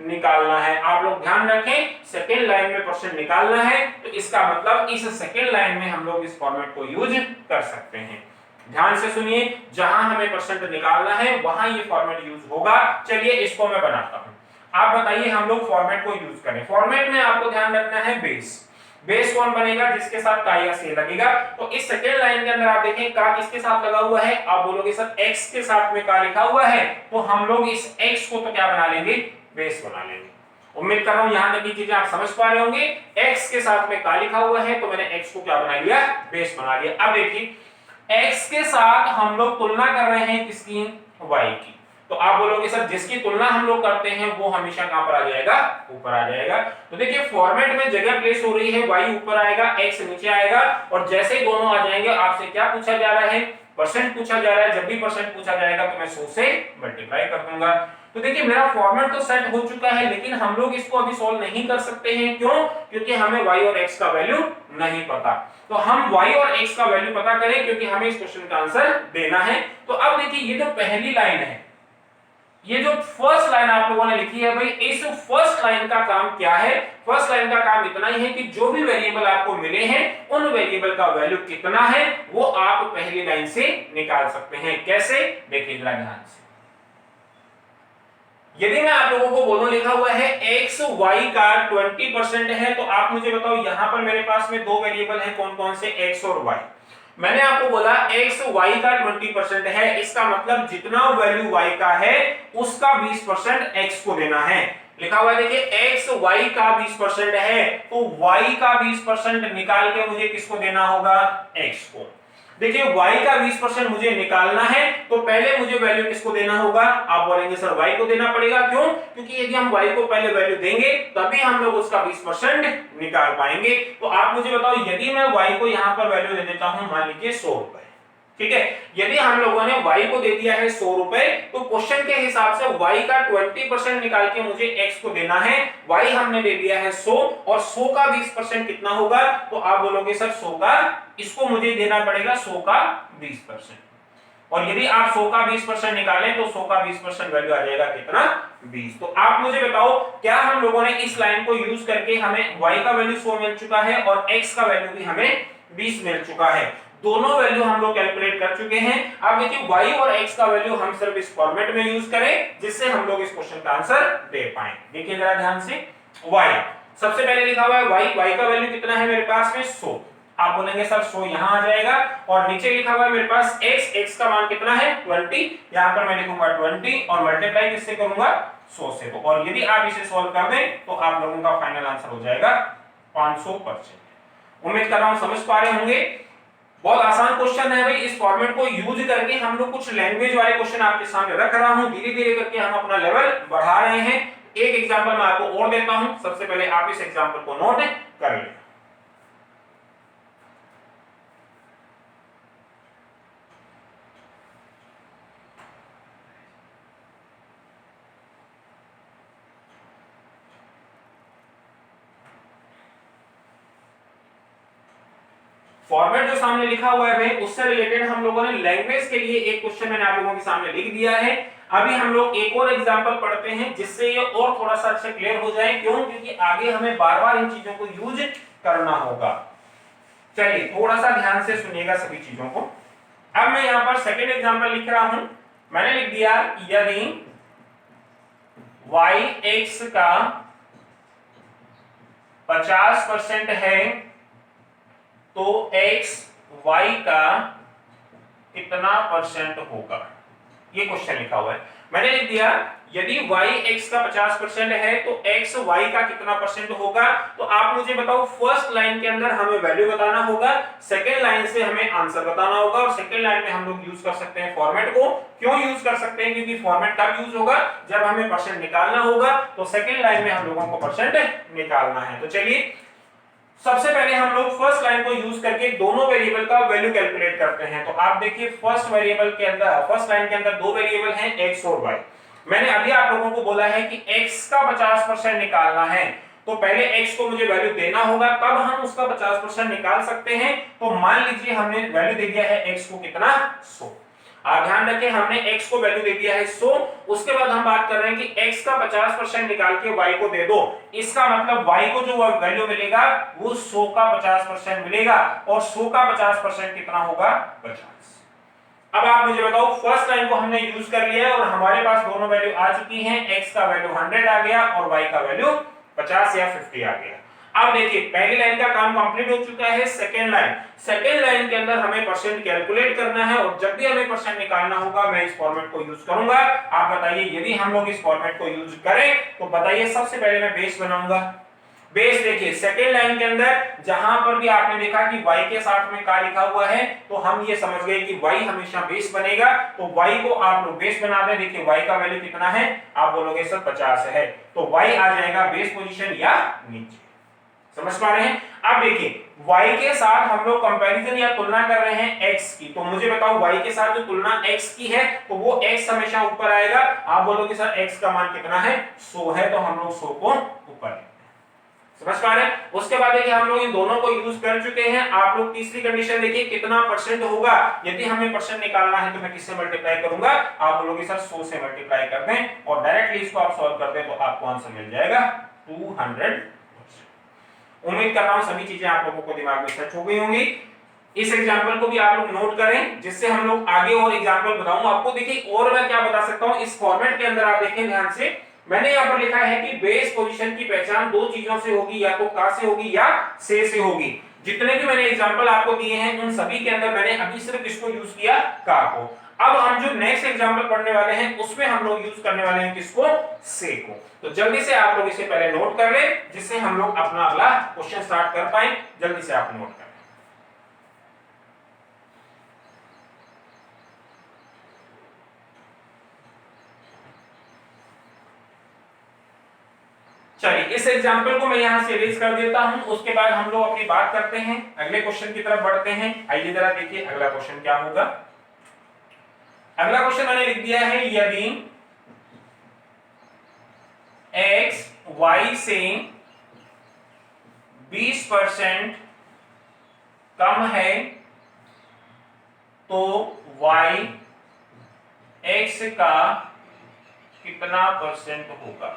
Speaker 1: निकालना है। आप लोग ध्यान रखें, सेकेंड लाइन में परसेंट निकालना है तो इसका मतलब इस सेकेंड लाइन में हम लोग इस फॉर्मेट को यूज कर सकते हैं। ध्यान से सुनिए, जहां हमें परसेंट निकालना है वहां ये फॉर्मेट यूज होगा। चलिए इसको मैं बनाता हूं, आप बताइए हम लोग फॉर्मेट को यूज करें। फॉर्मेट में आपको ध्यान रखना है बेस। बेस कौन बनेगा, जिसके साथ का या से लगेगा। तो इस सेकेंड लाइन के अंदर आप देखें का किसके साथ लगा हुआ है, आप बोलोगे सर x के साथ में का लिखा हुआ है, तो हम लोग इस x को तो क्या बना लेंगे, बेस बना लेंगे। उम्मीद कर रहा हूं यहां तक की चीजें आप समझ पा रहे होंगे। x के साथ में का लिखा हुआ है तो मैंने x को क्या बना लिया, बेस बना लिया। अब देखिए x के साथ हम लोग तुलना कर रहे हैं किसकी, y की। तो आप बोलोगे सर जिसकी तुलना हम लोग करते हैं वो हमेशा कहां पर आ जाएगा, ऊपर आ जाएगा। तो देखिए फॉर्मेट में जगह प्लेस हो रही है, y ऊपर आएगा x नीचे आएगा, और जैसे ही दोनों आ जाएंगे आपसे क्या पूछा जा रहा है, परसेंट पूछा जा रहा है। जब भी परसेंट पूछा जाएगा तो मैं 100 से मल्टीप्लाई कर दूंगा। तो देखिए मेरा फॉर्मेट तो सेट हो चुका है, लेकिन हम लोग इसको अभी सॉल्व नहीं कर सकते हैं। क्यों, क्योंकि हमें y और x का वैल्यू नहीं पता। तो हम y और x का वैल्यू पता करें, क्योंकि हमें इस क्वेश्चन का आंसर देना है। तो अब देखिए ये जो पहली लाइन है, ये जो फर्स्ट लाइन आप लोगों ने लिखी है भाई, इस फर्स्ट लाइन का काम क्या है, फर्स्ट लाइन का काम इतना ही है कि जो भी वेरिएबल आपको मिले हैं उन वेरिएबल का वैल्यू कितना है वो आप पहली लाइन से निकाल सकते हैं। कैसे, देखिए जरा ध्यान से। यदि मैं आप लोगों को बोलूं लिखा हुआ है x y का 20% है, तो आप मुझे बताओ यहां पर मेरे पास में दो वेरिएबल हैं, कौन कौन से, x और y। मैंने आपको बोला x y का 20% है, इसका मतलब जितना वैल्यू y का है उसका 20% x को देना है। लिखा हुआ है देखिए x y का 20% है, तो y का 20% निकाल के मुझे किसको देना होगा, x को। देखिए y का 20% मुझे निकालना है, तो पहले मुझे वैल्यू किसको देना होगा, आप बोलेंगे सर y को देना पड़ेगा। क्यों, क्योंकि यदि हम y को पहले वैल्यू देंगे तभी हम लोग उसका 20% निकाल पाएंगे। तो आप मुझे बताओ यदि मैं y को यहां पर वैल्यू दे देता हूं, मान लीजिए 100 रुपए, ठीक है। यदि हम लोगों ने y को दे दिया है 100 रुपए, तो क्वेश्चन के हिसाब से y का 20% निकाल के मुझे x को देना है। y हमने दे दिया है 100, और 100 का 20% कितना होगा, तो आप बोलोगे सर 100 का, इसको मुझे देना पड़ेगा 100 का 20%। और यदि आप 100 का 20% निकालें तो 100 का 20% वैल्यू आ जाएगा कितना, 20। तो आप मुझे बताओ क्या हम लोगों ने इस लाइन को यूज करके, हमें y का वैल्यू 100 मिल चुका है और x का वैल्यू भी हमें 20 मिल चुका है। दोनों वैल्यू हम लोग कैलकुलेट कर चुके हैं। अब देखिए y और x का वैल्यू हम सिर्फ इस फॉर्मेट में यूज करें जिससे हम लोग इस क्वेश्चन का आंसर दे पाएं। देखिए जरा ध्यान से, y सबसे पहले लिखा हुआ है y का वैल्यू कितना है मेरे पास में 100। आप बोलेंगे सर 100 यहां आ जाएगा, और नीचे लिखा हुआ है मेरे पास x का मान कितना है 20, यहां पर मैं लिखूंगा 20 और मल्टीप्लाई किससे करूंगा, 100 से। तो और यदि आप इसे सॉल्व कर दें तो आप लोगों का फाइनल आंसर हो जाएगा 500%। उम्मीद कर रहा हूं समझ पा रहे होंगे। बहुत आसान क्वेश्चन है भाई, इस फॉर्मेट को यूज करके हम लोग कुछ लैंग्वेज वाले क्वेश्चन आपके सामने रख रहा हूं, धीरे धीरे करके हम अपना लेवल बढ़ा रहे हैं। एक एग्जांपल मैं आपको और देता हूं, सबसे पहले आप इस एग्जांपल को नोट कर लें। फॉर्मेट जो सामने लिखा हुआ है भाई, उससे रिलेटेड हम लोगों ने लैंग्वेज के लिए एक क्वेश्चन मैंने आप लोगों के सामने लिख दिया है। अभी हम लोग एक और एग्जांपल पढ़ते हैं जिससे ये और थोड़ा सा अच्छे क्लियर हो जाए। क्यों, क्योंकि आगे हमें बार-बार इन चीजों को यूज करना होगा। चलिए थोड़ा सा ध्यान से सुनिएगा सभी चीजों को। अब मैं यहां पर सेकंड एग्जांपल लिख रहा हूं। मैंने लिख दिया यदि y(x) का 50% है तो x y का कितना परसेंट होगा, ये क्वेश्चन लिखा हुआ है। मैंने लिख दिया यदि y x का 50% है तो x y का कितना परसेंट होगा। तो आप मुझे बताओ फर्स्ट लाइन के अंदर हमें वैल्यू बताना होगा, सेकंड लाइन से हमें आंसर बताना होगा, और सेकंड लाइन में हम लोग यूज कर सकते हैं फॉर्मेट को। क्यों यूज कर सकते हैं, क्योंकि फॉर्मेट कब यूज होगा, जब हमें परसेंट निकालना होगा। तो सेकंड लाइन में हम लोगों को परसेंट निकालना है। तो चलिए सबसे पहले हम लोग फर्स्ट लाइन को यूज करके दोनों वेरिएबल का वैल्यू कैलकुलेट करते हैं। तो आप देखिए फर्स्ट वेरिएबल के अंदर, फर्स्ट लाइन के अंदर दो वेरिएबल हैं x और y। मैंने अभी आप लोगों को बोला है कि x का 50% निकालना है, तो पहले x को मुझे वैल्यू देना होगा, तब हम उसका 50% निकाल सकते हैं। तो मान लीजिए हमने वैल्यू दे दिया है x को कितना, 100। आप ध्यान रखें, हमने x को वैल्यू दे दिया है 100। उसके बाद हम बात कर रहे हैं कि x का 50% निकाल के y को दे दो। इसका मतलब y को जो वैल्यू मिलेगा वो 100 का 50% मिलेगा, और 100 का 50% कितना होगा, 50। अब आप मुझे बताओ, फर्स्ट लाइन को हमने यूज कर लिया है और हमारे पास दोनों वैल्यू आ चुकी हैं। x का वैल्यू 100 आ गया और y का वैल्यू 50 या 50 आ गया। अब देखिए पहली लाइन का काम कंप्लीट हो चुका है। सेकंड लाइन के अंदर हमें परसेंट कैलकुलेट करना है, और जब भी हमें परसेंट निकालना होगा मैं इस फॉर्मेट को यूज करूंगा। आप बताइए, यदि हम लोग इस फॉर्मेट को यूज करें तो बताइए, सबसे पहले मैं बेस बनाऊंगा। बेस देखिए सेकेंड लाइन के अंदर जहां पर भी आपने देखा कि y के साथ में क्या लिखा हुआ है, तो हम ये समझ गए कि y हमेशा बेस बनेगा। तो y को आप लोग बेस बना दें। देखिए y का वैल्यू कितना है, आप बोलोगे सर 50 है, तो y आ जाएगा बेस पोजीशन या नीचे। समझ पा रहे हैं? अब देखिए y के साथ हम लोग कंपैरिजन या तुलना कर रहे हैं x की, तो मुझे बताओ y के साथ जो तुलना x की है तो वो x हमेशा ऊपर आएगा। आप बोलोगे सर x का मान कितना है, 100 है, तो हम लोग 100 को ऊपर लेते हैं। समझ पा रहे हैं? उसके बाद देखिए हम लोग इन दोनों को यूज कर चुके हैं। आप लोग तीसरी कंडीशन देखिए कितना परसेंट होगा। यदि हमें परसेंट निकालना है तो मैं किससे मल्टीप्लाई करूंगा, आप बोलोगे सर 100 से मल्टीप्लाई कर दें, और डायरेक्टली इसको आप सॉल्व कर दें तो आपको आंसर मिल जाएगा 200। उम्मीद कर रहा हूं सभी चीजें आप लोगों को दिमाग में सेट हो गई होंगी। इस एग्जांपल को भी आप लोग नोट करें, जिससे हम लोग आगे और एग्जांपल बताऊंगा आपको। देखिए और मैं क्या बता सकता हूं इस फॉर्मेट के अंदर, आप देखें ध्यान से। मैंने यहां पर लिखा है कि बेस पोजीशन की पहचान दो चीजों से होगी, या तो का से होगी या से होगी। जितने भी मैंने एग्जांपल आपको दिए हैं उन सभी के अंदर मैंने अभी सिर्फ किसको यूज किया, का को। अब हम जो नेक्स्ट एग्जांपल पढ़ने वाले हैं उसमें हम लोग यूज करने वाले हैं किसको, से को। तो जल्दी से आप लोग इसे पहले नोट कर लें, जिससे हम लोग अपना अगला क्वेश्चन स्टार्ट कर पाए। जल्दी से आप नोट करें। चलिए इस एग्जांपल को मैं यहां से इरेज कर देता हूं। उसके बाद हम लोग अपनी बात करते हैं, अगले क्वेश्चन की तरफ बढ़ते हैं। आइए जरा देखिए अगला क्वेश्चन क्या होगा। अगला क्वेश्चन मैंने लिख दिया है, यदि x y से 20% कम है तो y x का कितना परसेंट होगा।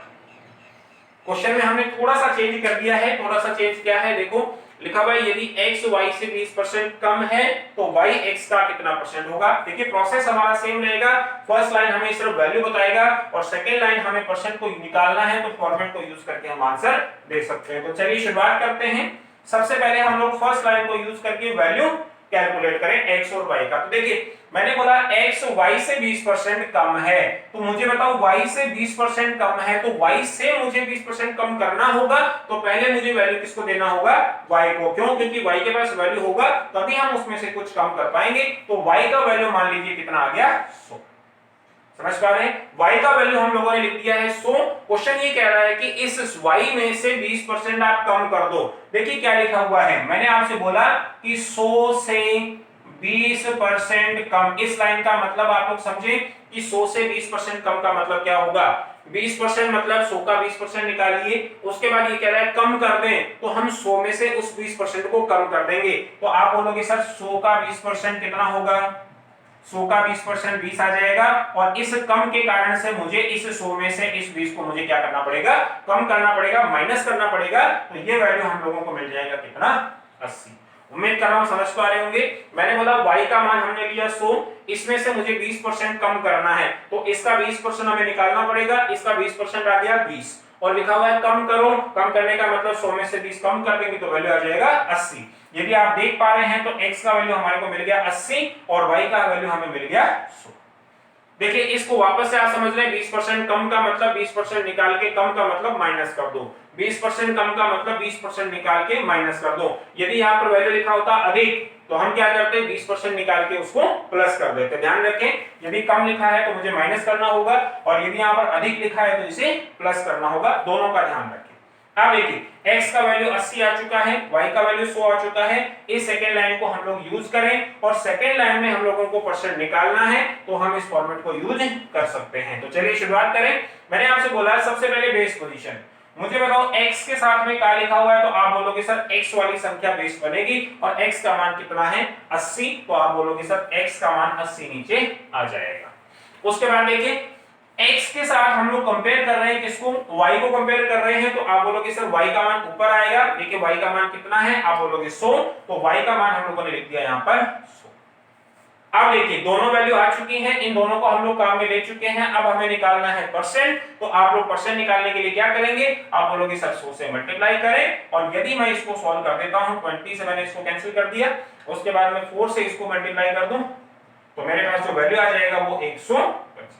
Speaker 1: क्वेश्चन में हमने थोड़ा सा चेंज कर दिया है। थोड़ा सा चेंज क्या है, देखो लिखा हुआ है यदि x y से 20% कम है तो y x का कितना परसेंट होगा। देखिए प्रोसेस हमारा सेम रहेगा। फर्स्ट लाइन हमें सिर्फ वैल्यू बताएगा और सेकंड लाइन हमें परसेंट को निकालना है, तो फॉर्मेट को यूज करके हम आंसर दे सकते हैं। तो चलिए शुरुआत करते हैं। सबसे पहले हम लोग फर्स्ट लाइन को यूज करके वैल्यू कैलकुलेट करें x और y का। तो देखिए मैंने बोला x y से 20% कम है, तो मुझे बताओ y से 20% कम है, तो y से मुझे 20% कम करना होगा। तो पहले मुझे वैल्यू किसको देना होगा, y को। क्यों? क्योंकि y के पास वैल्यू होगा तभी हम उसमें से कुछ कम कर पाएंगे। तो y का वैल्यू मान लीजिए कितना आ गया, 100। समझ पा रहे हैं? y का वैल्यू हम लोगों ने लिख दिया है 100। क्वेश्चन ये कह रहा है कि इस y में से 20% आप कम कर दो। देखिए क्या लिखा हुआ है, मैंने आपसे बोला कि 100 से 20% कम। इस लाइन का मतलब आप लोग समझे कि 100 से 20% कम का मतलब क्या होगा। 20% मतलब 100 का 20% निकालिए। उसके बाद ये कह रहा है कम कर दें, तो हम 100 में से उस 20% को कम कर देंगे। तो आप बोलोगे सर 100 का 20% कितना होगा, 100 का 20% 20 आ जाएगा। और इस कम के कारण से मुझे इस 100 में से इस 20 को मुझे क्या करना पड़ेगा, कम करना पड़ेगा, माइनस करना पड़ेगा। तो ये वैल्यू हम लोगों को मिल जाएगा कितना, 80। उम्मीद कर रहा हूं समझ पा रहे होंगे। मैंने बोला y का मान हमने लिया 100, इसमें से मुझे 20% कम करना है, तो इसका 20% हमें निकालना पड़ेगा। इसका 20% आ गया 20, और लिखा हुआ है कम करो। कम करने का मतलब 100 में से 20 कम कर देंगे तो वैल्यू आ जाएगा 80। यदि आप देख पा रहे हैं तो x का वैल्यू हमारे को मिल गया 80 और y का वैल्यू हमें मिल गया 100। देखिए इसको वापस से आप समझ लें, 20% कम का मतलब 20% निकाल के कम का मतलब माइनस कर दो। 20% कम का मतलब 20% निकाल के माइनस कर दो। यदि यहाँ पर वैल्यू लिखा होता अधिक तो हम क्या करते हैं, 20% निकाल के उसको प्लस कर देते। ध्यान रखें यदि कम लिखा है तो मुझे माइनस करना होगा, और यदि यहाँ पर अधिक लिखा है तो इसे प्लस करना होगा। दोनों का ध्यान रखें। अब देखिए x का वैल्यू 80 आ चुका है, y का वैल्यू 100 आ चुका है। इस सेकेंड लाइन को हम लोग यूज करें और सेकेंड लाइन में हम लोगों को परसेंट निकालना है, तो हम इस फॉर्मेट को यूज कर सकते हैं। तो चलिए शुरुआत करें। मैंने आपसे बोला सबसे पहले बेस पोजीशन, मुझे बताओ x के साथ में क्या लिखा हुआ है, तो आप बोलोगे सर x वाली संख्या बेस बनेगी और x का मान कितना है 80, तो आप बोलोगे सर x का मान 80 नीचे आ जाएगा। उसके बाद देखिए x के साथ हम लोग कंपेयर कर रहे हैं, किसको, y को कंपेयर कर रहे हैं, तो आप बोलोगे सर y का मान ऊपर आएगा। देखिए y का मान कितना है, आप बोलोगे 100, तो y का मान हम लोगों ने लिख दिया यहां पर 100। अब देखिए दोनों वैल्यू आ चुकी हैं, इन दोनों को हम लोग काम में ले चुके हैं। अब हमें निकालना है परसेंट, तो आप लोग परसेंट निकालने के लिए क्या करेंगे, आप बोलोगे सर 100 से मल्टीप्लाई करें, और यदि मैं इसको सॉल्व कर देता हूं, 20 से मैंने इसको कैंसिल कर दिया, उसके बाद मैं 4 से इसको मल्टीप्लाई कर दूं, तो मेरे पास जो वैल्यू आ जाएगा वो 125।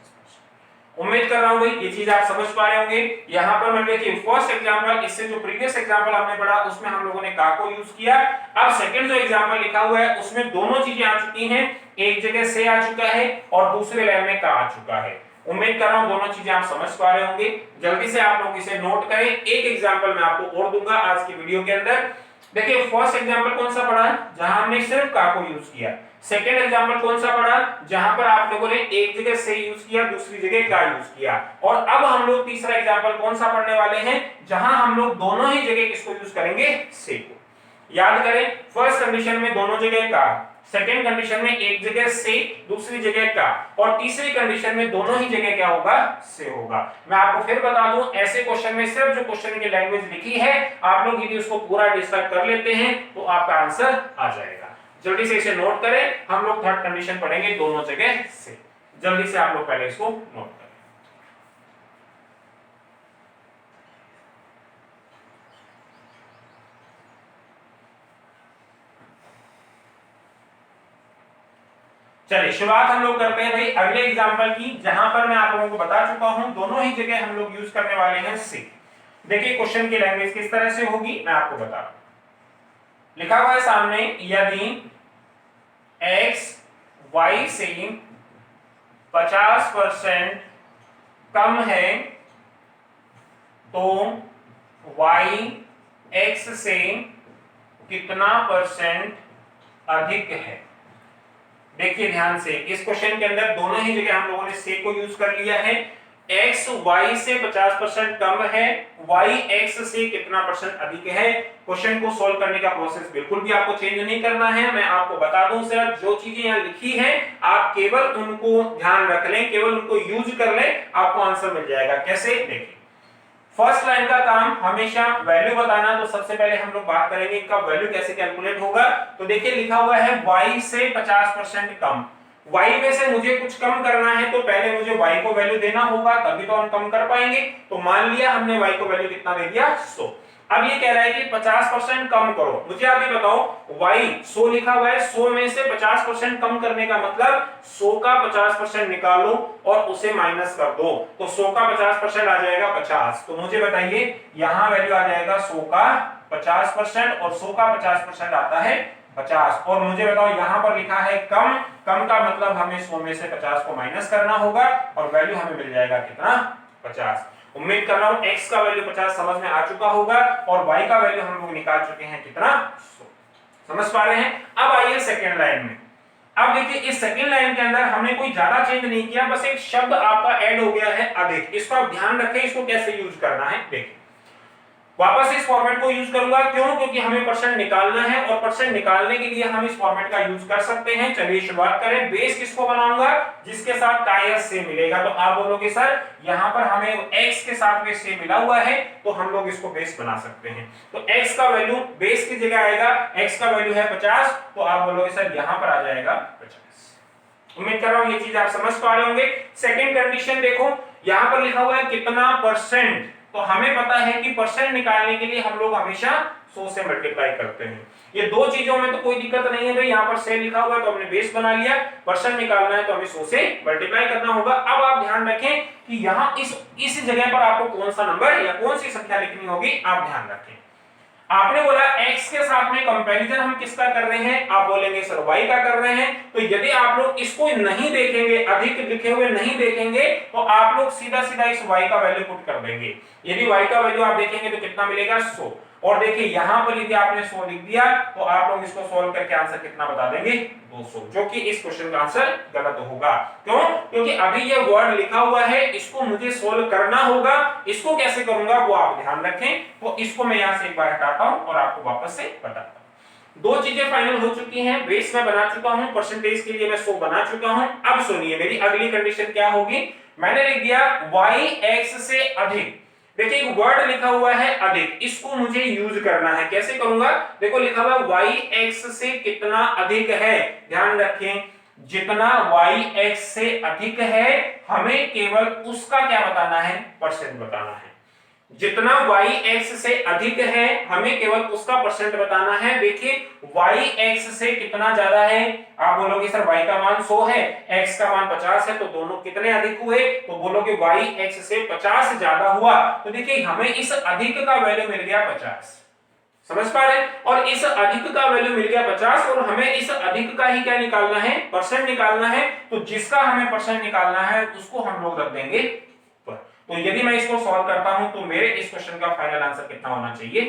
Speaker 1: उम्मीद कर रहा हूं भाई ये चीज आप समझ पा रहे होंगे। यहां पर मैं देखिए फर्स्ट एग्जांपल, इससे जो प्रीवियस एग्जांपल हमने पढ़ा उसमें हम लोगों ने का को यूज किया। अब सेकंड जो एग्जांपल लिखा हुआ है उसमें दोनों चीजें आ चुकी हैं, एक जगह से आ चुका है और दूसरे लाइन में का आ चुका है। उम्मीद कर रहा हूं दोनों चीजें आप समझ पा रहे होंगे। जल्दी से आप लोग इसे नोट करें। एक एग्जांपल मैं आपको और दूंगा आज की वीडियो के अंदर। देखिए फर्स्ट एग्जांपल कौन सा पढ़ा, जहां हमने सिर्फ का को यूज किया। सेकेंड एग्जांपल कौन सा पढ़ा, जहां पर आप लोगों ने एक जगह से यूज किया, दूसरी जगह का यूज किया। और अब हम लोग तीसरा एग्जांपल कौन सा पढ़ने वाले हैं, जहां हम लोग दोनों ही जगह किसको यूज करेंगे, से को। याद करें फर्स्ट कंडीशन में दोनों जगह का, सेकेंड कंडीशन में एक जगह से, दूसरी जगह का, और तीसरी कंडीशन में दोनों ही जगह क्या होगा, से होगा। मैं आपको फिर बता दूं, ऐसे क्वेश्चन में सिर्फ जो क्वेश्चन की लैंग्वेज लिखी है, आप लोग यदि उसको पूरा डिस्कस कर लेते हैं तो आपका आंसर आ जाएगा। जल्दी से इसे नोट करें, हम लोग थर्ड कंडीशन पढ़ेंगे दोनों जगह से। जल्दी से आप लोग पहले इसको नोट करें। चलिए शुरुआत हम लोग करते हैं भाई अगले एग्जांपल की, जहां पर मैं आप लोगों को बता चुका हूं दोनों ही जगह हम लोग यूज करने वाले हैं से। देखिए क्वेश्चन की लैंग्वेज किस तरह से होगी मैं आपको बता रहा हूं। लिखा हुआ है सामने, यदि x y से 50% कम है तो y x से कितना परसेंट अधिक है। देखिए ध्यान से, इस क्वेश्चन के अंदर दोनों ही जगह हम लोगों ने से को यूज कर लिया है। x y से 50% कम है, y x से कितना परसेंट अधिक है। क्वेश्चन को सॉल्व करने का प्रोसेस बिल्कुल भी आपको चेंज नहीं करना है। मैं आपको बता दूं सिर्फ जो चीजें यहां लिखी हैं आप केवल उनको ध्यान रख लें, केवल उनको यूज कर लें, आपको आंसर मिल जाएगा। कैसे, देखिए फर्स्ट लाइन का काम हमेशा वैल्यू बताना, तो सबसे पहले हम लोग बात करेंगे इनका वैल्यू कैसे कैलकुलेट होगा। तो देखिए लिखा हुआ है y से 50% कम, y में से मुझे कुछ कम करना है तो पहले मुझे y को वैल्यू देना होगा, तभी तो हम कम कर पाएंगे। तो मान लिया हमने y को वैल्यू कितना दे दिया, 100। अब ये कह रहा है कि 50% कम करो। मुझे आप ये बताओ, y 100 लिखा हुआ है, 100 में से 50% कम करने का मतलब 100 का 50% निकालो और उसे माइनस कर दो, तो 100 का 50% आ जाएगा 50। तो मुझे बताइए यहां वैल्यू आ जाएगा 100 का 50% और 100 का 50% आता है 50। और मुझे बताओ यहां पर लिखा है कम, कम का मतलब हमें 100 में से 50 को माइनस करना होगा और वैल्यू हमें मिल जाएगा कितना, 50। उम्मीद कर रहा हूं x का वैल्यू 50 समझ में आ चुका होगा और y का वैल्यू हम लोग निकाल चुके हैं कितना, 100। समझ पा रहे हैं। अब आइए सेकेंड लाइन में। अब देखिए इस सेकेंड लाइन के अंदर हमने कोई ज्यादा चेंज नहीं किया, बस एक शब्द आपका ऐड हो गया है अधिक। इसको आप ध्यान रखें, इसको कैसे यूज करना है। देखिए वापस इस फॉर्मेट को यूज करूंगा, क्यों, क्योंकि हमें परसेंट निकालना है और परसेंट निकालने के लिए हम इस फॉर्मेट का यूज कर सकते हैं। चलिए शुरुआत करें। बेस किसको बनाऊंगा, जिसके साथ का या से मिलेगा। तो आप बोलोगे सर यहां पर हमें x के साथ में से मिला हुआ है तो हम लोग इसको बेस बना सकते हैं। तो x का वैल्यू बेस की जगह आएगा, x का वैल्यू है 50, तो आप बोलोगे सर यहां पर आ जाएगा 50। उम्मीद कर रहा हूं ये चीज आप समझ पा रहे होंगे। सेकंड कंडीशन देखो, यहां पर लिखा हुआ है कितना परसेंट, तो हमें पता है कि परसेंट निकालने के लिए हम लोग हमेशा 100 से मल्टीप्लाई करते हैं। ये दो चीजों में तो कोई दिक्कत नहीं है भाई, यहाँ पर से लिखा हुआ है तो हमने बेस बना लिया, परसेंट निकालना है तो हमें 100 से मल्टीप्लाई करना होगा। अब आप ध्यान रखें कि यहाँ इस जगह पर आपको कौन सा नंबर या कौन सी संख्या लिखनी होगी, आप ध्यान रखें। आपने बोला x के साथ में कंपैरिजन हम किसका कर रहे हैं, आप बोलेंगे सर y का कर रहे हैं। तो यदि आप लोग इसको नहीं देखेंगे, अधिक लिखे हुए नहीं देखेंगे, तो आप लोग सीधा सीधा इस y का वैल्यू पुट कर देंगे। यदि y का वैल्यू आप देखेंगे तो कितना मिलेगा 100, और देखिए यहां पर यदि आपने 100 लिख दिया तो आप लोग इसको सॉल्व करके आंसर कितना बता देंगे 200, जो कि इस क्वेश्चन का आंसर गलत होगा। क्यों? क्योंकि अभी ये वर्ड लिखा हुआ है, इसको मुझे सॉल्व करना होगा। इसको कैसे करूंगा वो आप ध्यान रखें। तो इसको मैं यहां से एक बार हटाता हूं और आपको वापस से बताता हूं। दो चीजें फाइनल हो चुकी हैं, बेस में बना चुका हूं, परसेंटेज के लिए मैं 100 बना चुका हूं। अब सुनिए मेरी अगली कंडीशन क्या होगी। मैंने लिख दिया y x से अधिक। देखिए एक वर्ड लिखा हुआ है अधिक, इसको मुझे यूज करना है। कैसे करूंगा, देखो लिखा हुआ y x से कितना अधिक है। ध्यान रखें, जितना y x से अधिक है हमें केवल उसका क्या बताना है, परसेंट बताना है। जितना y x से अधिक है हमें केवल उसका परसेंट बताना है। देखिए y x से कितना ज्यादा है, आप बोलोगे सर y का मान 100 है, x का मान 50 है, तो दोनों कितने अधिक हुए, तो बोलोगे y x से 50 ज्यादा हुआ। तो देखिए हमें इस अधिक का वैल्यू मिल गया 50, समझ पा रहे हैं, और इस अधिक का वैल्यू मिल गया 50 और हमें इस अधिक का ही क्या निकालना है, परसेंट निकालना है। तो जिसका हमें परसेंट निकालना है उसको हम लोग रख देंगे। तो यदि मैं इसको सॉल्व करता हूं तो मेरे इस क्वेश्चन का फाइनल आंसर कितना होना चाहिए,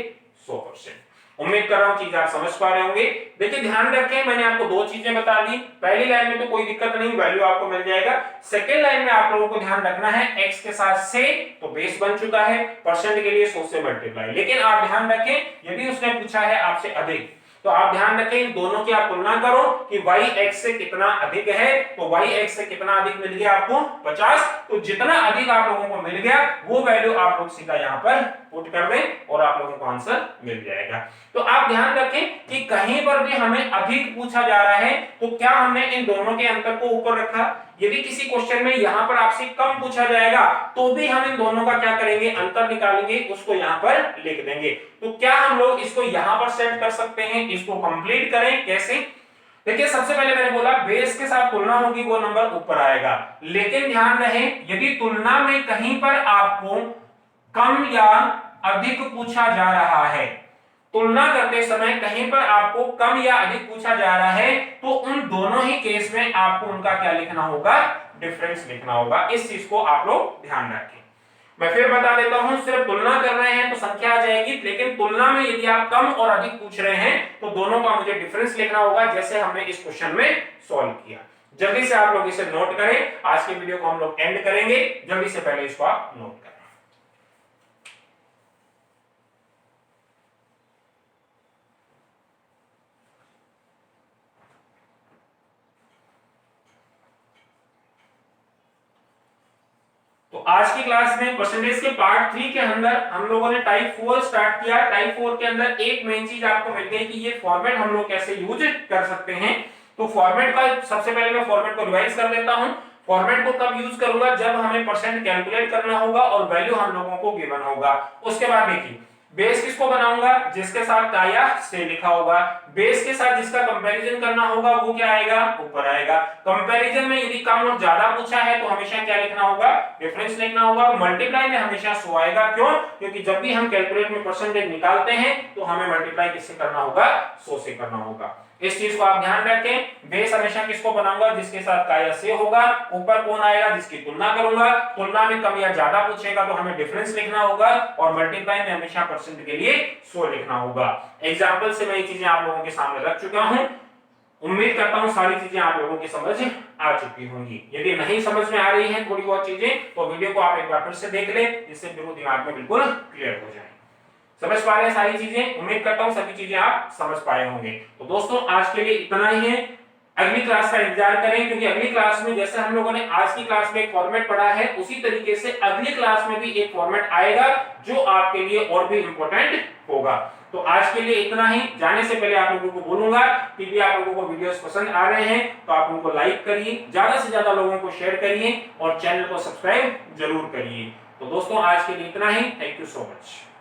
Speaker 1: 100%। उम्मीद कर रहा हूं चीज आप समझ पा रहे होंगे। देखिए ध्यान रखें, मैंने आपको दो चीजें बता दी। पहली लाइन में तो कोई दिक्कत नहीं, वैल्यू आपको मिल जाएगा। सेकंड लाइन में आप लोगों को ध्यान रखना है x के साथ से, तो बेस बन चुका है, परसेंट के लिए 100 से मल्टीप्लाई। लेकिन आप ध्यान रखें यदि उसने पूछा है आपसे अधिक, तो आप ध्यान रखें इन दोनों की आप तुलना करो कि y x से कितना अधिक है। तो y x से कितना अधिक मिल गया आपको 50, तो जितना अधिक आप लोगों को मिल गया वो वैल्यू आप लोग सीधा यहां पर पुट कर दें और आप लोगों को आंसर मिल जाएगा। तो आप ध्यान रखें कि कहीं पर भी हमें अधिक पूछा जा रहा है तो क्या हमने इन दोनों के अंतर को ऊपर रखा। यदि किसी क्वेश्चन में यहां पर आपसे कम पूछा जाएगा तो भी हम इन दोनों का क्या करेंगे, अंतर निकालेंगे, उसको यहां पर लिख देंगे। तो क्या हम लोग इसको यहां पर सेट कर सकते हैं, इसको कंप्लीट करें कैसे। देखिए सबसे पहले मैंने बोला बेस के साथ तुलना होगी वो नंबर ऊपर आएगा। लेकिन ध्यान रहे यदि तुलना में कहीं पर आपको कम या अधिक पूछा जा रहा है, तुलना करते समय कहीं पर आपको कम या अधिक पूछा जा रहा है, तो उन दोनों ही केस में आपको उनका क्या लिखना होगा, डिफरेंस लिखना होगा। इस चीज को आप लोग ध्यान रखें। मैं फिर बता देता हूं, सिर्फ तुलना कर रहे हैं तो संख्या आ जाएगी, लेकिन तुलना में यदि आप कम और अधिक पूछ रहे हैं तो दोनों का मुझे डिफरेंस लिखना होगा, जैसे हमने इस क्वेश्चन में सॉल्व किया। जल्दी से आप लोग इसे नोट करें। आज के वीडियो को हम लोग एंड करेंगे, जल्दी से पहले इसको आप नोट करें। तो आज की क्लास में परसेंटेज के पार्ट 3 के अंदर हम लोगों ने टाइप 4 स्टार्ट किया। टाइप 4 के अंदर एक मेन चीज आपको मिल गई कि ये फॉर्मेट हम लोग कैसे यूज कर सकते हैं। तो फॉर्मेट का सबसे पहले मैं फॉर्मेट को रिवाइज कर देता हूं। फॉर्मेट को कब यूज करूंगा, जब हमें परसेंट कैलकुलेट करना होगा और वैल्यू हम लोगों को गिवन होगा। उसके बाद देखिए बेस किसको बनाऊंगा, जिसके साथ का या से लिखा होगा। बेस के साथ जिसका कंपैरिजन करना होगा वो क्या आएगा, ऊपर आएगा। कंपैरिजन में यदि कम और ज्यादा पूछा है तो हमेशा क्या लिखना होगा, डिफरेंस लिखना होगा। मल्टीप्लाई में हमेशा 100 आएगा। क्यों? क्योंकि जब भी हम कैलकुलेट में परसेंटेज निकालते हैं तो हमें मल्टीप्लाई किससे करना होगा, 100 से करना होगा। इस चीज को आप ध्यान रखें। बेस हमेशा किसको बनाऊंगा, जिसके साथ का या से होगा। ऊपर कौन आएगा, जिसकी तुलना करूंगा। तुलना में कम या ज्यादा पूछेगा तो हमें डिफरेंस लिखना होगा, और मल्टीप्लाई में हमेशा परसेंट के लिए 100 लिखना होगा। एग्जांपल से मैं ये चीजें आप लोगों के सामने रख चुका हूं। उम्मीद करता हूं सारी चीजें आप लोगों की समझ आ चुकी होंगी। यदि नहीं समझ में आ रही हैं थोड़ी बहुत चीजें तो वीडियो को आप एक बार फिर से देख लें, जिससे बिल्कुल दिमाग में बिल्कुल क्लियर हो जाए। समझ पा रहे हैं सारी चीजें। उम्मीद करता हूं सभी चीजें आप समझ पाए होंगे। तो दोस्तों आज के लिए इतना ही है। अगली क्लास का इंतजार करें, क्योंकि अगली क्लास में जैसे हम लोगों ने आज की क्लास में एक फॉर्मेट पढ़ा है, उसी तरीके से अगली क्लास में भी एक फॉर्मेट आएगा जो आपके लिए और भी इंपॉर्टेंट होगा। तो आज के लिए इतना ही। जाने से पहले आप लोगों को बोलूंगा कि भी आप लोगों को वीडियोस पसंद आ रहे हैं तो आप उनको लाइक करिए, ज्यादा से ज्यादा लोगों को शेयर करिए और चैनल को सब्सक्राइब जरूर करिए। तो दोस्तों आज के लिए इतना ही। Thank you so much.